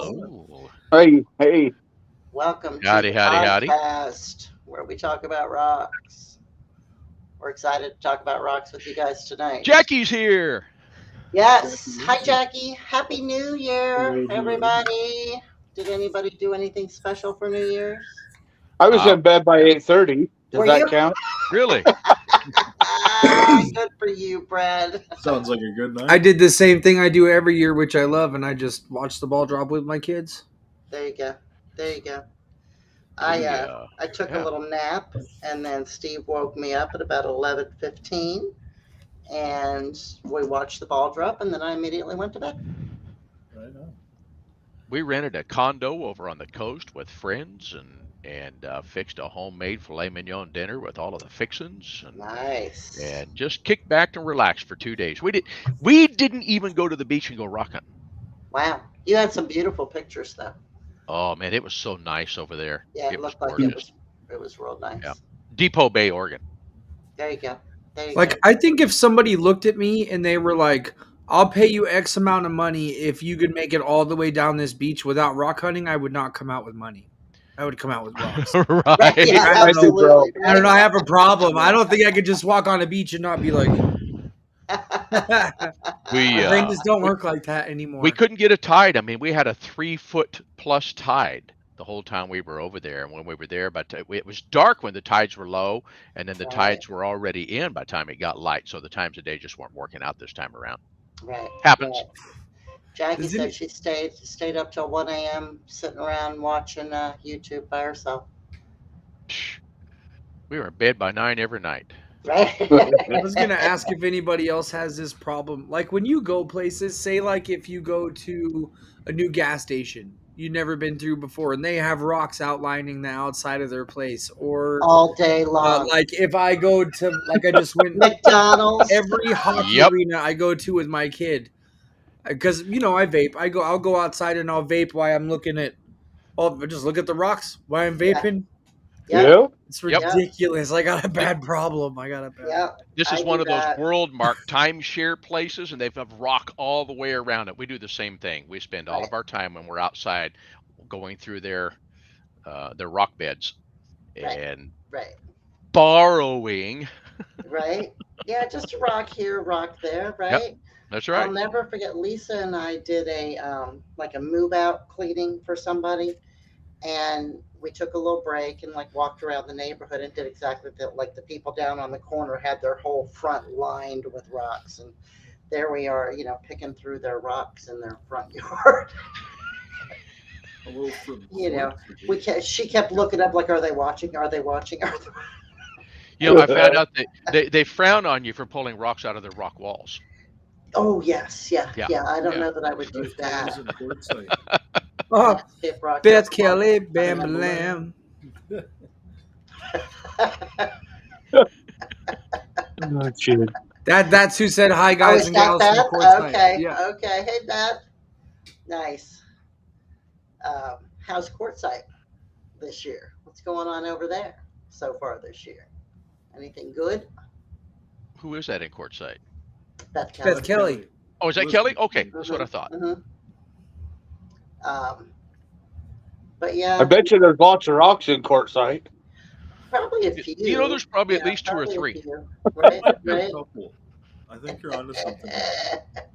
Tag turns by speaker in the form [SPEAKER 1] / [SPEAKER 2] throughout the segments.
[SPEAKER 1] Hello.
[SPEAKER 2] Hey.
[SPEAKER 3] Welcome
[SPEAKER 1] Howdy,
[SPEAKER 3] to the
[SPEAKER 1] howdy.
[SPEAKER 3] podcast where we talk about rocks. We're excited to talk about rocks with you guys tonight.
[SPEAKER 1] Jackie's here.
[SPEAKER 3] Yes. Hi, Jackie. Happy New Year, everybody. Did anybody do anything special for New Year's?
[SPEAKER 2] I was in bed by 8:30. Does
[SPEAKER 3] Were
[SPEAKER 2] that
[SPEAKER 3] you?
[SPEAKER 2] count?
[SPEAKER 1] Really?
[SPEAKER 3] Good for you, Brad.
[SPEAKER 4] Sounds like a good night.
[SPEAKER 5] I did the same thing I do every year, which I love, and I just watched the ball drop with my kids.
[SPEAKER 3] There you go.
[SPEAKER 1] Yeah.
[SPEAKER 3] I took a little nap, and then Steve woke me up at about 11:15, and we watched the ball drop, and then I immediately went to bed.
[SPEAKER 4] Right on.
[SPEAKER 1] We rented a condo over on the coast with friends and fixed a homemade filet mignon dinner with all of the fixins
[SPEAKER 3] Nice.
[SPEAKER 1] and just kicked back and relaxed for 2 days. We didn't even go to the beach and go rock hunting.
[SPEAKER 3] Wow. You had some beautiful pictures, though.
[SPEAKER 1] Oh man, it was so nice over there.
[SPEAKER 3] Yeah, it
[SPEAKER 1] was
[SPEAKER 3] looked like
[SPEAKER 1] gorgeous.
[SPEAKER 3] it was real nice.
[SPEAKER 1] Yeah. Depot Bay, Oregon.
[SPEAKER 3] There you go.
[SPEAKER 5] Like, I think if somebody looked at me and they were like, I'll pay you X amount of money if you could make it all the way down this beach without rock hunting, I would not come out with money. I would come out with rocks.
[SPEAKER 1] Right.
[SPEAKER 3] Yeah,
[SPEAKER 5] I don't know.
[SPEAKER 3] absolutely.
[SPEAKER 5] I don't know. I have a problem. I don't think I could just walk on a beach and not be like, things don't work like that anymore.
[SPEAKER 1] We couldn't get a tide. I mean, we had a 3-foot plus tide the whole time we were over there. And when we were there, but it was dark when the tides were low, and then the tides were already in by the time it got light. So the times of day just weren't working out this time around.
[SPEAKER 3] Right.
[SPEAKER 1] Happens.
[SPEAKER 3] Right. Jackie said she stayed up till 1 a.m. sitting around watching YouTube by herself.
[SPEAKER 1] We were in bed by 9 every night.
[SPEAKER 3] Right.
[SPEAKER 5] I was going to ask if anybody else has this problem. Like, when you go places, say like if you go to a new gas station you've never been through before and they have rocks outlining the outside of their place, or
[SPEAKER 3] all day long.
[SPEAKER 5] like if I go to, like I just went
[SPEAKER 3] McDonald's,
[SPEAKER 5] every hockey arena I go to with my kid, because I vape. I'll go outside and I'll vape while I'm looking at. Just look at the rocks while I'm vaping.
[SPEAKER 2] Yeah.
[SPEAKER 5] It's ridiculous. I got a bad problem.
[SPEAKER 1] This is one of those world mark timeshare places, and they've got rock all the way around it. We do the same thing. We spend all of our time when we're outside going through their rock beds and borrowing.
[SPEAKER 3] Right. Yeah, just a rock here, a rock there, right?
[SPEAKER 1] Yep. That's right.
[SPEAKER 3] I'll never forget, Lisa and I did a move out cleaning for somebody, and we took a little break and walked around the neighborhood and did exactly that. Like, the people down on the corner had their whole front lined with rocks, and there we are, picking through their rocks in their front yard. She kept looking up like, are they watching? Are they watching? I
[SPEAKER 1] found out that they frown on you for pulling rocks out of their rock walls.
[SPEAKER 3] Oh, yes. Yeah. I don't know that I would do that.
[SPEAKER 5] Oh, Beth Kelly, Bam Lamb. That's who said hi, guys and gals.
[SPEAKER 3] Okay. Okay. Hey, Beth. Nice. How's Quartzsite this year? What's going on over there so far this year? Anything good?
[SPEAKER 1] Who is that in Quartzsite?
[SPEAKER 3] Beth
[SPEAKER 5] Kelly.
[SPEAKER 1] Oh, is that Kelly? Okay, that's what I thought.
[SPEAKER 3] But yeah,
[SPEAKER 2] I bet you there's lots of rocks in Quartzsite.
[SPEAKER 3] Probably a few.
[SPEAKER 1] There's probably at least 2 or 3.
[SPEAKER 3] Right.
[SPEAKER 4] I think you're onto something.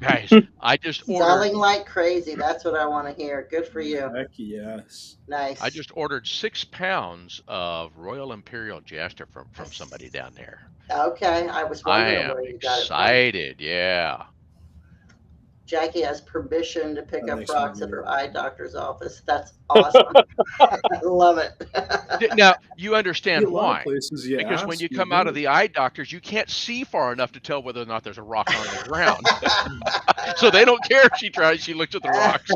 [SPEAKER 1] Guys, I just ordered.
[SPEAKER 3] Selling like crazy. That's what I want to hear. Good for you.
[SPEAKER 4] Heck yes.
[SPEAKER 3] Nice.
[SPEAKER 1] I just ordered 6 pounds of Royal Imperial Jasper from somebody down there.
[SPEAKER 3] Okay, I was wondering where you got it from.
[SPEAKER 1] Excited, yeah.
[SPEAKER 3] Jackie has permission to pick up rocks at her eye doctor's office. That's awesome. I love it.
[SPEAKER 1] Now, you understand why.
[SPEAKER 4] Places,
[SPEAKER 1] because when you come out of the eye doctors, you can't see far enough to tell whether or not there's a rock on the ground. So they don't care if she looks at the rocks.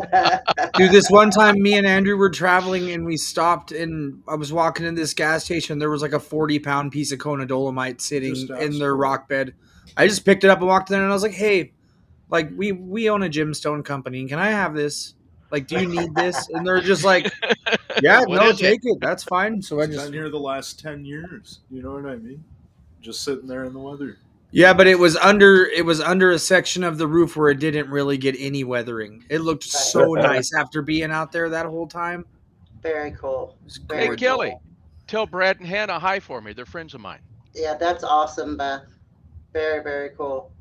[SPEAKER 5] Dude, this one time me and Andrew were traveling and we stopped and I was walking in this gas station. There was like a 40-pound piece of Kona dolomite sitting in their rock bed. I just picked it up and walked in and I was like, hey, like, we own a gemstone company. Can I have this? Like, do you need this? And they're just like, yeah, no, take it. That's fine. So I just
[SPEAKER 4] been here the last 10 years. You know what I mean? Just sitting there in the weather.
[SPEAKER 5] Yeah, but it was under a section of the roof where it didn't really get any weathering. It looked so nice after being out there that whole time.
[SPEAKER 3] Very cool.
[SPEAKER 1] Hey,
[SPEAKER 3] Very
[SPEAKER 1] Kelly,
[SPEAKER 3] cool.
[SPEAKER 1] tell Brad and Hannah hi for me. They're friends of mine.
[SPEAKER 3] Yeah, that's awesome, Beth. Very, very cool.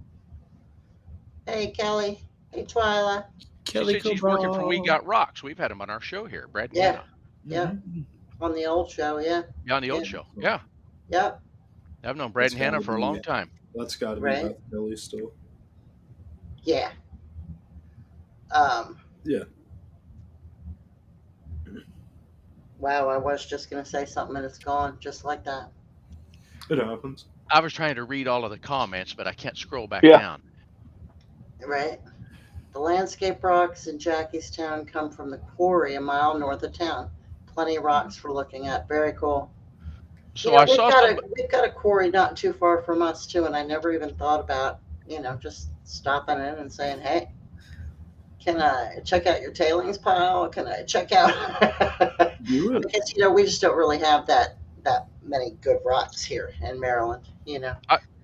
[SPEAKER 3] Hey, Kelly. Hey, Twyla.
[SPEAKER 1] She said she's working for We Got Rocks. We've had them on our show here, Brad and Hannah.
[SPEAKER 3] Yeah. On the old show, yeah.
[SPEAKER 1] Yeah, on the old show. Yeah.
[SPEAKER 3] Yep.
[SPEAKER 1] I've known Brad and Hannah for a long time.
[SPEAKER 4] That's got to be
[SPEAKER 3] Right.
[SPEAKER 4] Beth Kelly still.
[SPEAKER 3] Yeah.
[SPEAKER 4] Yeah.
[SPEAKER 3] Wow, I was just gonna say something and it's gone just like that.
[SPEAKER 4] It happens.
[SPEAKER 1] I was trying to read all of the comments, but I can't scroll back
[SPEAKER 2] Yeah.
[SPEAKER 1] down.
[SPEAKER 3] Right. The landscape rocks in Jackiestown come from the quarry a mile north of town. Plenty of rocks for looking at. Very cool.
[SPEAKER 1] So
[SPEAKER 3] Yeah,
[SPEAKER 1] I saw
[SPEAKER 3] we've got a quarry not too far from us too, and I never even thought about, just stopping in and saying, "Hey, can I check out your tailings pile? Can I check out?"
[SPEAKER 4] Do it.
[SPEAKER 3] Because we just don't really have that many good rocks here in Maryland.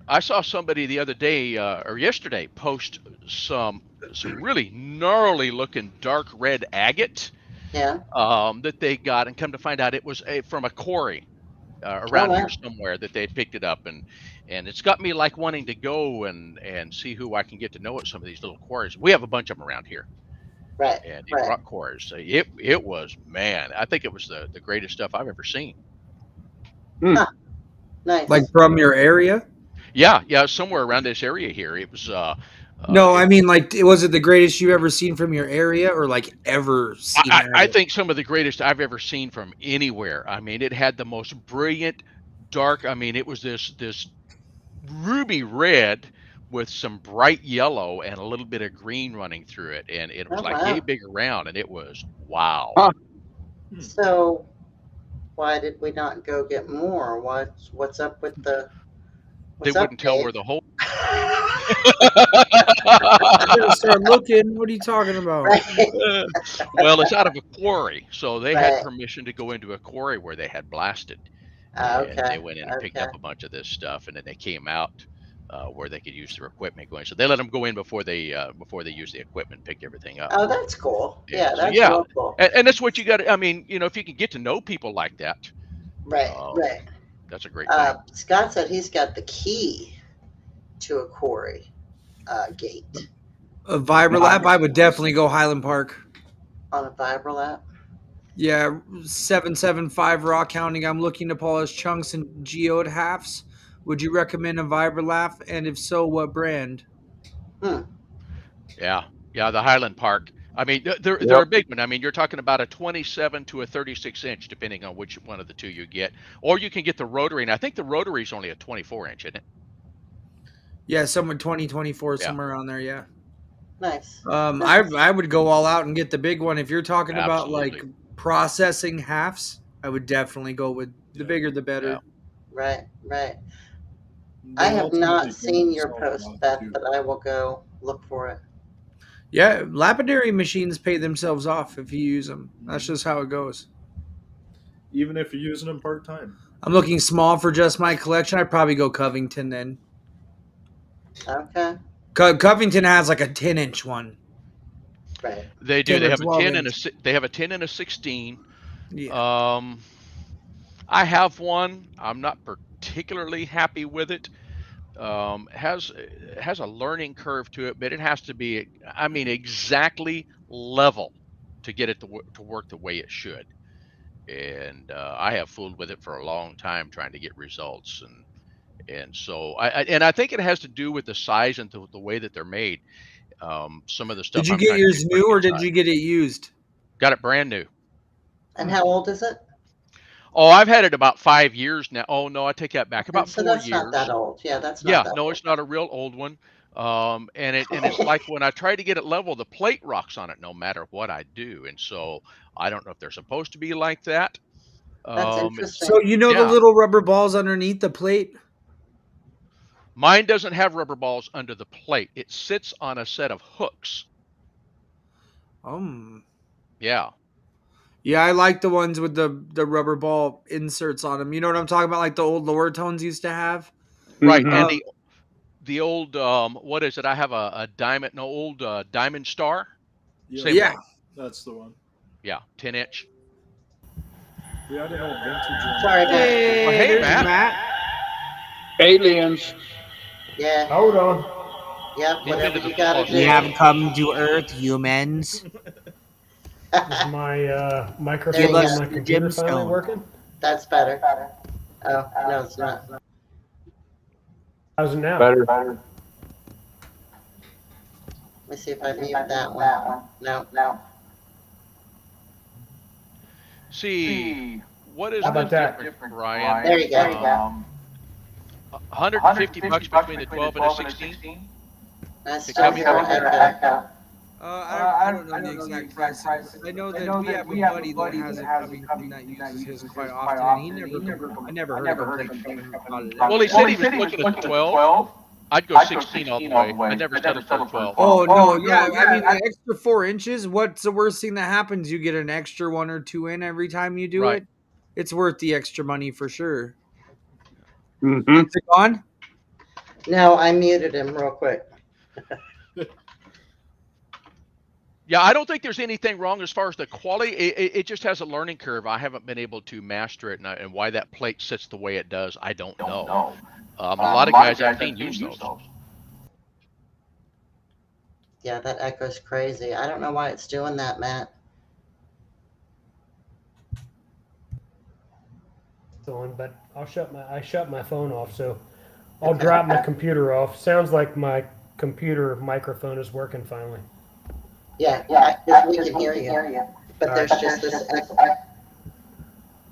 [SPEAKER 1] I saw somebody the other day or yesterday post some really gnarly looking dark red agate
[SPEAKER 3] Yeah.
[SPEAKER 1] that they got, and come to find out it was from a quarry around
[SPEAKER 3] wow.
[SPEAKER 1] here somewhere that they had picked it up, and it's got me like wanting to go and see who I can get to know at some of these little quarries. We have a bunch of them around here.
[SPEAKER 3] Right.
[SPEAKER 1] And
[SPEAKER 3] Right.
[SPEAKER 1] rock quarries. So it was, man, I think it was the greatest stuff I've ever seen.
[SPEAKER 3] Nice.
[SPEAKER 5] Like from your area?
[SPEAKER 1] Yeah, somewhere around this area here. It was
[SPEAKER 5] No, I mean, like, was it the greatest you ever seen from your area, or like ever seen?
[SPEAKER 1] I think some of the greatest I've ever seen from anywhere. I mean, it had the most brilliant dark. I mean, it was this ruby red with some bright yellow and a little bit of green running through it, and it was like yay big around, and it was wow.
[SPEAKER 2] Huh.
[SPEAKER 3] So, why did we not go get more? What's up with the?
[SPEAKER 1] They wouldn't tell where the hole.
[SPEAKER 5] I gotta start looking. What are you talking about?
[SPEAKER 1] Well, it's out of a quarry, so they had
[SPEAKER 3] Right.
[SPEAKER 1] permission to go into a quarry where they had blasted.
[SPEAKER 3] Okay.
[SPEAKER 1] And they went in and picked up a bunch of this stuff, and then they came out where they could use their equipment going. So they let them go in before they use the equipment, picked everything up.
[SPEAKER 3] Oh, that's cool.
[SPEAKER 1] Yeah,
[SPEAKER 3] Yeah,
[SPEAKER 1] so
[SPEAKER 3] that's
[SPEAKER 1] yeah.
[SPEAKER 3] real cool.
[SPEAKER 1] And that's what you got. I mean, if you can get to know people like that,
[SPEAKER 3] Right. Right.
[SPEAKER 1] that's a great thing.
[SPEAKER 3] Scott said he's got the key to a quarry gate
[SPEAKER 5] A Vibrolab, I would definitely go Highland Park.
[SPEAKER 3] on a Vibrolab.
[SPEAKER 5] Yeah, 775 raw counting. I'm looking to polish chunks and geode halves. Would you recommend a Vibrolab? And if so, what brand?
[SPEAKER 1] Yeah, the Highland Park. I mean, they're a big one. I mean, you're talking about a 27 to a 36 inch, depending on which one of the two you get. Or you can get the rotary, and I think the rotary is only a 24 inch, isn't it?
[SPEAKER 5] Yeah, somewhere 2024, somewhere around there. Yeah.
[SPEAKER 3] Nice.
[SPEAKER 5] I would go all out and get the big one. If you're talking about
[SPEAKER 1] Absolutely.
[SPEAKER 5] like processing halves, I would definitely go with the bigger the better.
[SPEAKER 1] Yeah.
[SPEAKER 3] Right. Right.
[SPEAKER 4] They
[SPEAKER 3] I have
[SPEAKER 4] ultimately
[SPEAKER 3] not
[SPEAKER 4] don't
[SPEAKER 3] seen your
[SPEAKER 4] solve
[SPEAKER 3] post,
[SPEAKER 4] a lot,
[SPEAKER 3] Beth,
[SPEAKER 4] too.
[SPEAKER 3] but I will go look for it.
[SPEAKER 5] Yeah, lapidary machines pay themselves off if you use them. That's just how it goes.
[SPEAKER 4] Even if you're using them part time.
[SPEAKER 5] I'm looking small for just my collection. I'd probably go Covington then.
[SPEAKER 3] Okay.
[SPEAKER 5] Covington has like a 10-inch one.
[SPEAKER 3] Right.
[SPEAKER 1] They do.
[SPEAKER 5] 10
[SPEAKER 1] They
[SPEAKER 5] or
[SPEAKER 1] have a
[SPEAKER 5] 12
[SPEAKER 1] 10 and
[SPEAKER 5] inch.
[SPEAKER 1] they have a 10 and a 16.
[SPEAKER 5] Yeah.
[SPEAKER 1] I have one. I'm not particularly happy with it. Has a learning curve to it, but it has to be, I mean, exactly level to get it to work the way it should. And I have fooled with it for a long time trying to get results, and so I think it has to do with the size and the way that they're made. Some of the stuff.
[SPEAKER 5] Did you
[SPEAKER 1] I'm
[SPEAKER 5] get
[SPEAKER 1] trying to
[SPEAKER 5] yours
[SPEAKER 1] do
[SPEAKER 5] new or
[SPEAKER 1] pretty
[SPEAKER 5] did
[SPEAKER 1] good
[SPEAKER 5] you get it used?
[SPEAKER 1] Got it brand new.
[SPEAKER 3] And how old is it?
[SPEAKER 1] Oh, I've had it about 5 years now. Oh no, I take that back. About
[SPEAKER 3] So
[SPEAKER 1] 4
[SPEAKER 3] that's
[SPEAKER 1] years.
[SPEAKER 3] not that old. Yeah, that's not
[SPEAKER 1] Yeah,
[SPEAKER 3] that
[SPEAKER 1] no,
[SPEAKER 3] old.
[SPEAKER 1] it's not a real old one. And it's like when I try to get it level, the plate rocks on it no matter what I do. And so I don't know if they're supposed to be like that.
[SPEAKER 3] That's interesting.
[SPEAKER 5] So you know the
[SPEAKER 1] Yeah.
[SPEAKER 5] little rubber balls underneath the plate?
[SPEAKER 1] Mine doesn't have rubber balls under the plate. It sits on a set of hooks. Yeah.
[SPEAKER 5] Yeah, I like the ones with the rubber ball inserts on them. You know what I'm talking about? Like the old lower tones used to have.
[SPEAKER 1] Right.
[SPEAKER 2] Mhm.
[SPEAKER 1] And The old what is it? I have a diamond, an old diamond star.
[SPEAKER 4] Yeah,
[SPEAKER 1] Same
[SPEAKER 5] Yeah.
[SPEAKER 1] one.
[SPEAKER 4] that's the one.
[SPEAKER 1] Yeah, 10-inch.
[SPEAKER 4] We had an old vintage one.
[SPEAKER 3] Sorry, Matt.
[SPEAKER 5] Hey,
[SPEAKER 1] Oh, hey,
[SPEAKER 5] there's
[SPEAKER 1] Matt.
[SPEAKER 5] Matt.
[SPEAKER 2] Aliens.
[SPEAKER 3] Yeah.
[SPEAKER 6] Hold on.
[SPEAKER 3] Yep.
[SPEAKER 1] He's
[SPEAKER 3] Whatever
[SPEAKER 1] into the
[SPEAKER 3] you gotta
[SPEAKER 1] football
[SPEAKER 3] do.
[SPEAKER 5] We have come to Earth, humans.
[SPEAKER 6] Is my microphone
[SPEAKER 3] Give
[SPEAKER 6] on
[SPEAKER 3] us
[SPEAKER 6] my
[SPEAKER 5] the
[SPEAKER 6] computer finally
[SPEAKER 5] gemstone.
[SPEAKER 6] working?
[SPEAKER 3] That's better. Oh no, it's not.
[SPEAKER 6] How's it now?
[SPEAKER 2] Better.
[SPEAKER 3] Let me see if I mute that one. No.
[SPEAKER 1] See, what is
[SPEAKER 6] How about
[SPEAKER 1] the
[SPEAKER 6] that?
[SPEAKER 1] difference, Brian?
[SPEAKER 3] There you go.
[SPEAKER 1] 150 bucks between the 12 and the 16.
[SPEAKER 3] That's
[SPEAKER 1] Pick
[SPEAKER 3] still
[SPEAKER 1] up
[SPEAKER 3] for echo.
[SPEAKER 5] I don't know the exact price. I know that we have a buddy that has a Covington that uses his quite often. I never heard of him coming about it.
[SPEAKER 1] Well, he said he was looking at 12. I'd go 16 all the way. I never settled for 12.
[SPEAKER 5] Oh no, yeah. I mean, an extra 4 inches. What's the worst thing that happens? You get an extra 1 or 2 in every time you do
[SPEAKER 1] Right.
[SPEAKER 5] it. It's worth the extra money for sure.
[SPEAKER 2] Mm-hmm.
[SPEAKER 5] Is it gone?
[SPEAKER 3] No, I muted him real quick.
[SPEAKER 1] Yeah, I don't think there's anything wrong as far as the quality. It just has a learning curve. I haven't been able to master it, and why that plate sits the way it does, I don't know. A lot of guys I've seen use those.
[SPEAKER 3] Yeah, that echo's crazy. I don't know why it's doing that, Matt.
[SPEAKER 6] But I shut my phone off, so I'll drop my computer off. Sounds like my computer microphone is working finally.
[SPEAKER 3] Yeah, because we can hear you. But there's just this echo.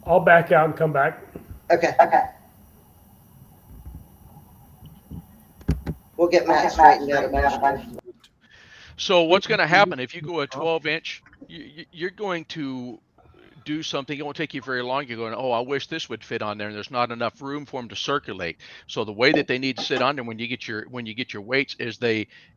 [SPEAKER 6] I'll back out and come back.
[SPEAKER 3] Okay. We'll get Matt straightened out eventually.
[SPEAKER 1] So what's going to happen if you go a 12-inch? You're going to do something. It won't take you very long. You're going, oh, I wish this would fit on there, and there's not enough room for them to circulate. So the way that they need to sit on there when you get your weights is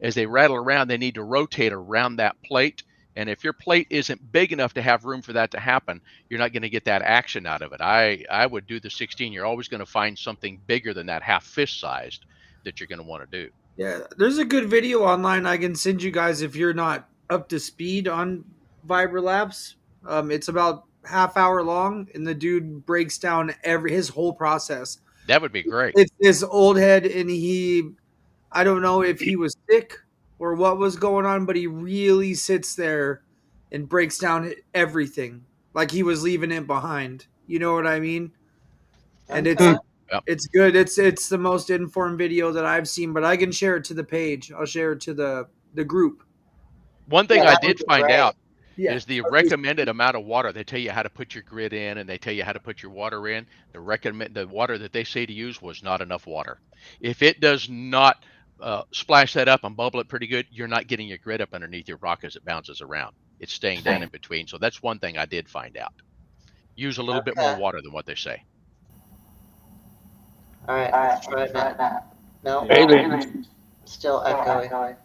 [SPEAKER 1] as they rattle around, they need to rotate around that plate. And if your plate isn't big enough to have room for that to happen, you're not going to get that action out of it. I would do the 16. You're always going to find something bigger than that half fist sized that you're going to want to do.
[SPEAKER 5] Yeah, there's a good video online I can send you guys if you're not up to speed on VibraLabs. It's about half hour long, and the dude breaks down his whole process.
[SPEAKER 1] That would be great.
[SPEAKER 5] It's this old head, and I don't know if he was sick or what was going on, but he really sits there and breaks down everything like he was leaving it behind. You know what I mean? And it's good. It's the most informed video that I've seen, but I can share it to the page. I'll share it to the group.
[SPEAKER 1] One thing I did find out
[SPEAKER 5] Yeah.
[SPEAKER 1] is the recommended amount of water. They tell you how to put your grid in, and they tell you how to put your water in. The water that they say to use was not enough water. If it does not splash that up and bubble it pretty good, you're not getting your grid up underneath your rock as it bounces around. It's staying down in between. So that's one thing I did find out. Use a little bit more water than what they say.
[SPEAKER 3] All right, let's try it now. No,
[SPEAKER 2] Aliens.
[SPEAKER 3] still echoing.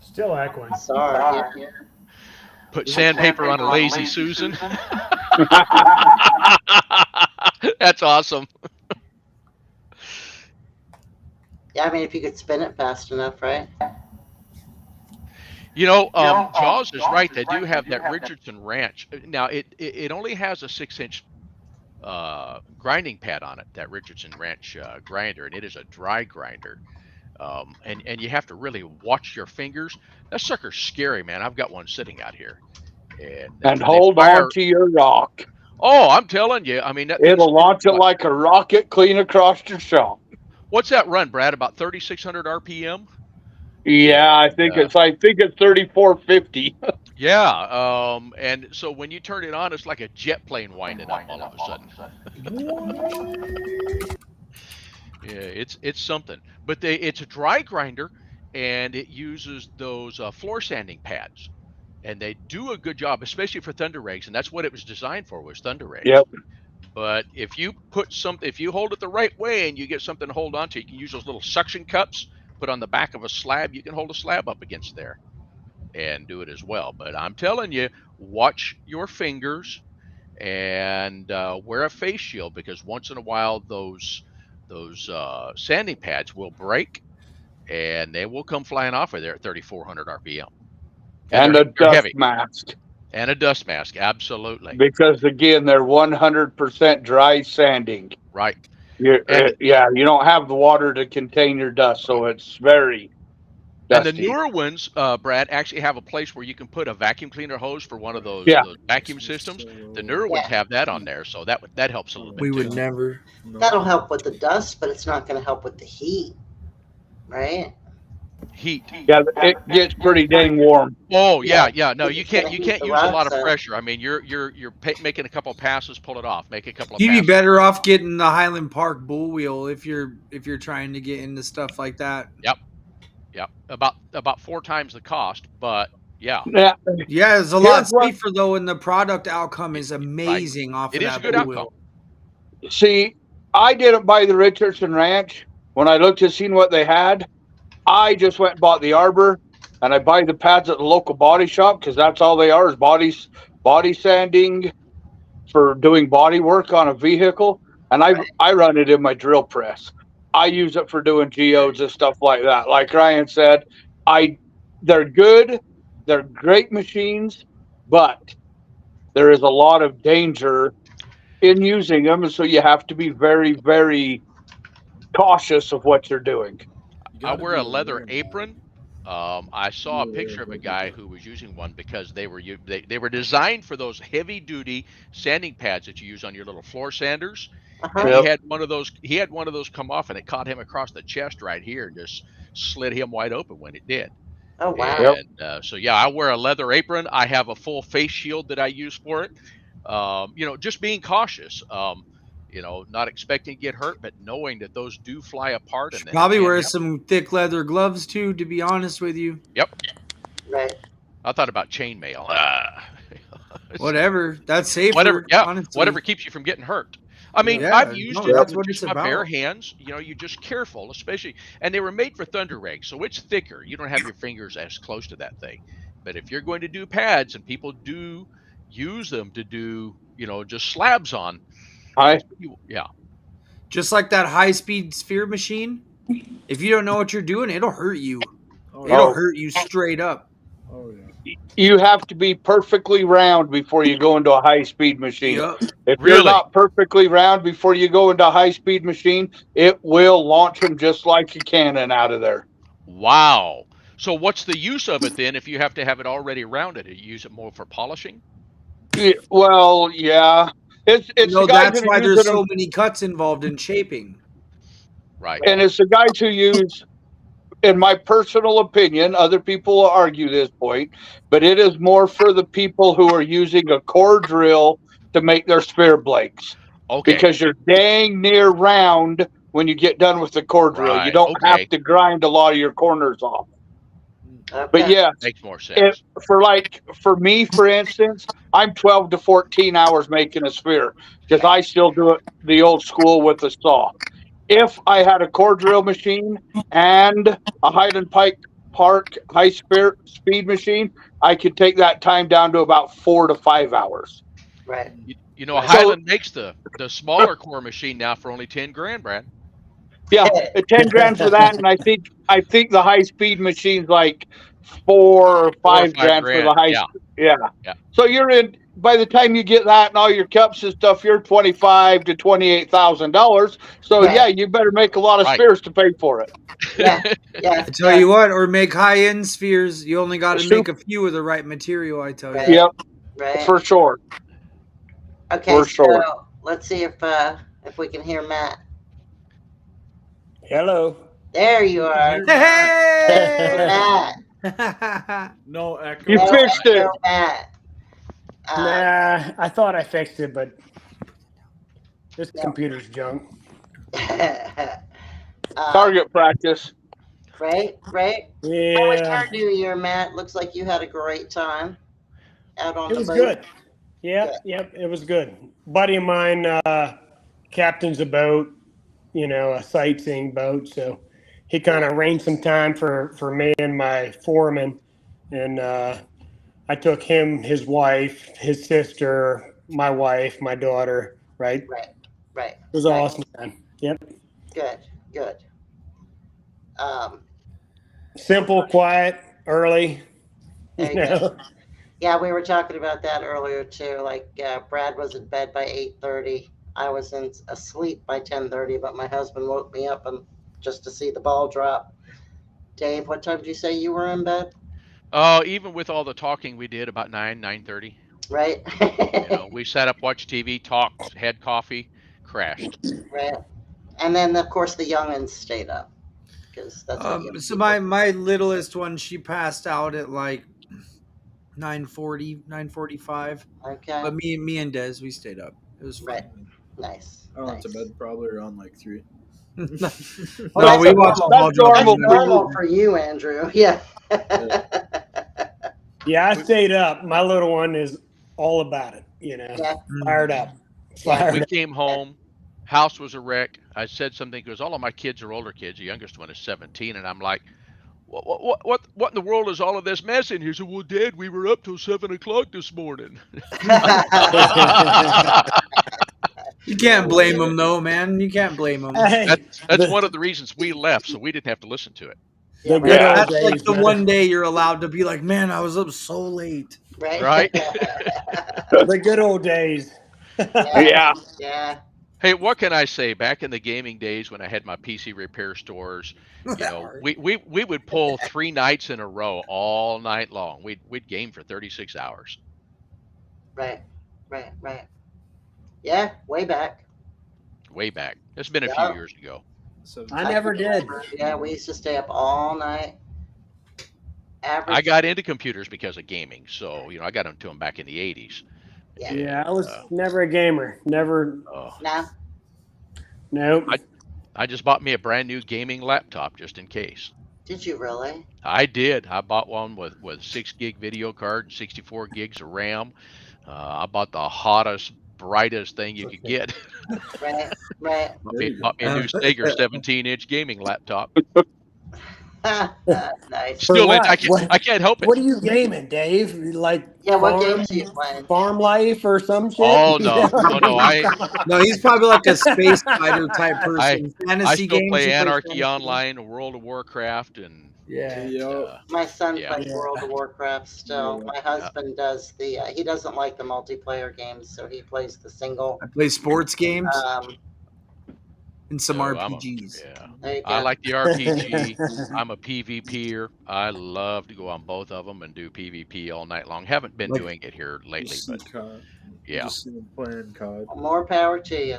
[SPEAKER 6] Still echoing.
[SPEAKER 3] Sorry.
[SPEAKER 1] Put sandpaper on a lazy Susan. That's awesome.
[SPEAKER 3] Yeah, I mean, if you could spin it fast enough, right?
[SPEAKER 1] Jaws is right. They do have that Richardson Ranch. Now, it only has a 6-inch grinding pad on it, that Richardson Ranch grinder, and it is a dry grinder. And you have to really watch your fingers. That sucker's scary, man. I've got one sitting out here.
[SPEAKER 2] And hold on to your rock.
[SPEAKER 1] Oh, I'm telling you. I mean,
[SPEAKER 2] It'll launch it like a rocket clean across your shop.
[SPEAKER 1] What's that run, Brad? About 3,600 RPM?
[SPEAKER 2] Yeah, I think it's 3450.
[SPEAKER 1] Yeah. And so when you turn it on, it's like a jet plane winding up all of a sudden. Yeah, it's something. But it's a dry grinder, and it uses those floor sanding pads. And they do a good job, especially for thunder rags, and that's what it was designed for, was thunder rags.
[SPEAKER 2] Yep.
[SPEAKER 1] But if you hold it the right way and you get something to hold on to, you can use those little suction cups, put on the back of a slab. You can hold a slab up against there and do it as well. But I'm telling you, watch your fingers and wear a face shield, because once in a while those sanding pads will break, and they will come flying off of there at 3,400 RPM.
[SPEAKER 2] And
[SPEAKER 1] they're
[SPEAKER 2] a dust
[SPEAKER 1] heavy.
[SPEAKER 2] mask.
[SPEAKER 1] And a dust mask, absolutely.
[SPEAKER 2] Because again, they're 100% dry sanding.
[SPEAKER 1] Right.
[SPEAKER 2] You don't have the water to contain your dust, so it's very dusty.
[SPEAKER 1] And the newer ones, Brad, actually have a place where you can put a vacuum cleaner hose for one of those vacuum systems. The newer ones have that on there, so that helps a little bit.
[SPEAKER 5] We
[SPEAKER 1] too.
[SPEAKER 5] would never.
[SPEAKER 3] That'll help with the dust, but it's not going to help with the heat, right?
[SPEAKER 1] Heat.
[SPEAKER 2] Yeah, it gets pretty dang warm.
[SPEAKER 1] Oh yeah. No,
[SPEAKER 3] It's
[SPEAKER 1] you can't
[SPEAKER 3] gonna heat
[SPEAKER 1] use
[SPEAKER 3] the
[SPEAKER 1] a lot
[SPEAKER 3] rocks
[SPEAKER 1] of
[SPEAKER 3] up.
[SPEAKER 1] pressure. I mean, you're making a couple of passes, pull it off. Make a couple of
[SPEAKER 5] You'd be
[SPEAKER 1] passes.
[SPEAKER 5] better off getting the Highland Park bull wheel if you're trying to get into stuff like that.
[SPEAKER 1] Yep. About 4 times the cost, but yeah.
[SPEAKER 5] Yeah, it's a lot
[SPEAKER 2] Here's what-
[SPEAKER 5] safer though, and the product outcome is amazing off
[SPEAKER 1] It
[SPEAKER 5] of
[SPEAKER 1] is
[SPEAKER 5] that
[SPEAKER 1] a good
[SPEAKER 5] bull
[SPEAKER 1] outcome.
[SPEAKER 5] wheel.
[SPEAKER 2] See, I didn't buy the Richardson Ranch. When I looked to see what they had, I just went and bought the Arbor, and I buy the pads at the local body shop because that's all they are, is body sanding for doing body work on a vehicle. And I run it in my drill press. I use it for doing geodes and stuff like that. Like Ryan said, they're good, they're great machines, but there is a lot of danger in using them, and so you have to be very, very cautious of what you're doing.
[SPEAKER 1] I wear a leather apron. I saw a picture of a guy who was using one because they were designed for those heavy duty sanding pads that you use on your little floor sanders. And
[SPEAKER 2] Yep.
[SPEAKER 1] he had one of those come off, and it caught him across the chest right here and just slid him wide open when it did.
[SPEAKER 3] Oh wow!
[SPEAKER 1] And so yeah, I wear a leather apron. I have a full face shield that I use for it. Just being cautious. Not expecting to get hurt, but knowing that those do fly apart. And
[SPEAKER 5] Probably wear some thick leather gloves too, to be honest with you.
[SPEAKER 1] Yep.
[SPEAKER 3] Right.
[SPEAKER 1] I thought about chainmail.
[SPEAKER 5] Whatever. That's safer.
[SPEAKER 1] Whatever. Yeah.
[SPEAKER 5] Honestly.
[SPEAKER 1] Whatever keeps you from getting hurt. I mean,
[SPEAKER 5] Yeah,
[SPEAKER 1] I've used it
[SPEAKER 5] that's
[SPEAKER 1] with
[SPEAKER 5] what
[SPEAKER 1] just
[SPEAKER 5] it's
[SPEAKER 1] my bare
[SPEAKER 5] about.
[SPEAKER 1] hands. You're just careful, especially, and they were made for thunder rigs, so it's thicker. You don't have your fingers as close to that thing. But if you're going to do pads, and people do use them to do, just slabs on. Yeah.
[SPEAKER 5] Just like that high-speed sphere machine. If you don't know what you're doing, it'll hurt you.
[SPEAKER 4] Oh,
[SPEAKER 5] It'll hurt you straight up.
[SPEAKER 4] Oh yeah.
[SPEAKER 2] You have to be perfectly round before you go into a high-speed machine.
[SPEAKER 5] Yep.
[SPEAKER 2] If
[SPEAKER 1] Really?
[SPEAKER 2] you're not perfectly round before you go into a high-speed machine, it will launch them just like a cannon out of there.
[SPEAKER 1] Wow. So what's the use of it then if you have to have it already rounded? Do you use it more for polishing?
[SPEAKER 2] Well, yeah. It's the guys
[SPEAKER 5] That's
[SPEAKER 2] that are
[SPEAKER 5] why
[SPEAKER 2] using
[SPEAKER 5] there's
[SPEAKER 2] them,
[SPEAKER 5] so many cuts involved in shaping.
[SPEAKER 1] Right.
[SPEAKER 2] and it's the guys who use, in my personal opinion, other people will argue this point, but it is more for the people who are using a core drill to make their sphere blades.
[SPEAKER 1] Okay.
[SPEAKER 2] Because you're dang near round when you get done with the core drill. You
[SPEAKER 1] Right,
[SPEAKER 2] don't
[SPEAKER 1] okay.
[SPEAKER 2] have to grind a lot of your corners off.
[SPEAKER 3] Okay.
[SPEAKER 2] But yeah,
[SPEAKER 1] Makes more sense.
[SPEAKER 2] for me, for instance, I'm 12 to 14 hours making a sphere because I still do it the old school with a saw. If I had a core drill machine and a Highland Park high speed machine, I could take that time down to about 4 to 5 hours.
[SPEAKER 3] Right.
[SPEAKER 1] Highland makes the smaller core machine now for only 10 grand, Brad.
[SPEAKER 2] Yeah, 10 grand for that, and I think the high speed machine's like 4 or 5 grand for the high.
[SPEAKER 1] Yeah.
[SPEAKER 2] Yeah. So you're in. By the time you get that and all your cups and stuff, you're $25,000 to $28,000. So
[SPEAKER 3] Right.
[SPEAKER 2] yeah, you better make a lot of
[SPEAKER 1] Right.
[SPEAKER 2] spheres to pay for it.
[SPEAKER 3] Yeah. Yeah.
[SPEAKER 5] I tell you what, or make high-end spheres. You only got to
[SPEAKER 2] Sure.
[SPEAKER 5] make a few of the right material, I tell you.
[SPEAKER 3] Right.
[SPEAKER 2] Yep,
[SPEAKER 3] Right.
[SPEAKER 2] for sure.
[SPEAKER 3] Okay.
[SPEAKER 2] for sure.
[SPEAKER 3] So let's see if we can hear Matt.
[SPEAKER 7] Hello.
[SPEAKER 3] There you are.
[SPEAKER 5] Hey!
[SPEAKER 3] Matt.
[SPEAKER 4] No echo.
[SPEAKER 2] You
[SPEAKER 3] No
[SPEAKER 2] fixed it.
[SPEAKER 3] echo, Matt.
[SPEAKER 7] Nah, I thought I fixed it, but this
[SPEAKER 3] No.
[SPEAKER 7] computer's junk.
[SPEAKER 2] Target practice.
[SPEAKER 3] Right. How was
[SPEAKER 7] Yeah,
[SPEAKER 3] your New Year, Matt? Looks like you had a great time out on
[SPEAKER 7] it
[SPEAKER 3] the
[SPEAKER 7] was
[SPEAKER 3] boat.
[SPEAKER 7] good. Yep,
[SPEAKER 3] Good.
[SPEAKER 7] yep, it was good. Buddy of mine captains a boat, a sightseeing boat, so he kind of arranged some time for me and my foreman, and I took him, his wife, his sister, my wife, my daughter. Right,
[SPEAKER 3] Right.
[SPEAKER 7] it was an awesome time. Yep.
[SPEAKER 3] Good.
[SPEAKER 7] simple, quiet, early.
[SPEAKER 3] There
[SPEAKER 7] You
[SPEAKER 3] you go.
[SPEAKER 7] know?
[SPEAKER 3] Yeah, we were talking about that earlier too. Like Brad was in bed by 8:30. I was asleep by 10:30, but my husband woke me up and just to see the ball drop. Dave, what time did you say you were in bed?
[SPEAKER 1] Even with all the talking we did, about 9:30.
[SPEAKER 3] Right.
[SPEAKER 1] We sat up, watched TV, talked, had coffee, crashed.
[SPEAKER 3] Right. And then of course the youngins stayed up because that's what young
[SPEAKER 5] So
[SPEAKER 3] people
[SPEAKER 5] my littlest one, she passed out at like 9:40, 9:45.
[SPEAKER 3] do. Okay.
[SPEAKER 5] But me and Des, we stayed up. It was fun.
[SPEAKER 3] Right. Nice.
[SPEAKER 4] I went to
[SPEAKER 3] nice.
[SPEAKER 4] bed probably around like 3.
[SPEAKER 5] No,
[SPEAKER 3] Well,
[SPEAKER 5] we
[SPEAKER 3] that's
[SPEAKER 5] watched
[SPEAKER 3] normal.
[SPEAKER 5] ball
[SPEAKER 2] That's
[SPEAKER 5] dropping.
[SPEAKER 2] normal.
[SPEAKER 3] That's normal for you, Andrew. Yeah.
[SPEAKER 7] Yeah, I stayed up. My little one is all about it.
[SPEAKER 3] Yeah.
[SPEAKER 7] Fired up.
[SPEAKER 1] We
[SPEAKER 7] Fired up.
[SPEAKER 1] came home, house was a wreck. I said something because all of my kids are older kids. The youngest one is 17, and I'm like, what in the world is all of this mess in here? He said, well, Dad, we were up till 7:00 this morning.
[SPEAKER 5] You can't blame them though, man. You can't blame them.
[SPEAKER 7] Hey,
[SPEAKER 1] That's one of the reasons we left, so we didn't have to listen to it.
[SPEAKER 7] the
[SPEAKER 3] Yeah,
[SPEAKER 7] good old
[SPEAKER 5] That's like
[SPEAKER 7] days,
[SPEAKER 5] the
[SPEAKER 7] man.
[SPEAKER 5] one day you're allowed to be like, man, I was up so late.
[SPEAKER 3] Right.
[SPEAKER 1] Right?
[SPEAKER 7] The good old days.
[SPEAKER 2] Yeah.
[SPEAKER 3] Yeah.
[SPEAKER 1] Hey, what can I say? Back in the gaming days when I had my PC repair stores, we would pull 3 nights in a row all night long. We'd game for 36 hours.
[SPEAKER 3] Right. Yeah. Way back.
[SPEAKER 1] Way back. It's been a
[SPEAKER 3] Yeah.
[SPEAKER 1] few years ago.
[SPEAKER 4] So
[SPEAKER 7] I never did.
[SPEAKER 3] Yeah, we used to stay up all night. Average.
[SPEAKER 1] I got into computers because of gaming, so I got into them back in the 80s.
[SPEAKER 3] Yeah.
[SPEAKER 7] Yeah, I was never a gamer. Never.
[SPEAKER 3] Nah.
[SPEAKER 7] Nope.
[SPEAKER 1] I just bought me a brand new gaming laptop just in case.
[SPEAKER 3] Did you really?
[SPEAKER 1] I did. I bought one with 6 gig video card and 64 gigs of RAM. I bought the hottest, brightest thing you could get.
[SPEAKER 3] Right.
[SPEAKER 1] Bought me a new Sega 17-inch gaming laptop.
[SPEAKER 3] Nice.
[SPEAKER 1] Still,
[SPEAKER 7] what?
[SPEAKER 1] I can't help it.
[SPEAKER 7] What are you gaming, Dave? Like
[SPEAKER 3] Yeah, what
[SPEAKER 7] farm,
[SPEAKER 3] games are you playing?
[SPEAKER 7] farm life or some shit?
[SPEAKER 1] Oh no.
[SPEAKER 5] No, he's probably like a space fighter type person.
[SPEAKER 1] I
[SPEAKER 5] Fantasy
[SPEAKER 1] still
[SPEAKER 5] games,
[SPEAKER 1] play
[SPEAKER 5] he plays
[SPEAKER 1] Anarchy
[SPEAKER 5] fantasy
[SPEAKER 1] Online, World of Warcraft, and
[SPEAKER 5] Yeah.
[SPEAKER 3] My son
[SPEAKER 1] Yeah.
[SPEAKER 3] plays World of Warcraft still.
[SPEAKER 4] Yeah.
[SPEAKER 3] My husband does he doesn't like the multiplayer games, so he plays the single.
[SPEAKER 5] I play sports games and some
[SPEAKER 1] No,
[SPEAKER 5] RPGs.
[SPEAKER 3] There you go.
[SPEAKER 1] I like the RPG. I'm a PvPer. I love to go on both of them and do PvP all night long. Haven't been
[SPEAKER 5] Like-
[SPEAKER 1] doing it here lately,
[SPEAKER 4] just see
[SPEAKER 1] but
[SPEAKER 4] COD.
[SPEAKER 1] yeah.
[SPEAKER 4] Just see them playing COD.
[SPEAKER 3] More power to you.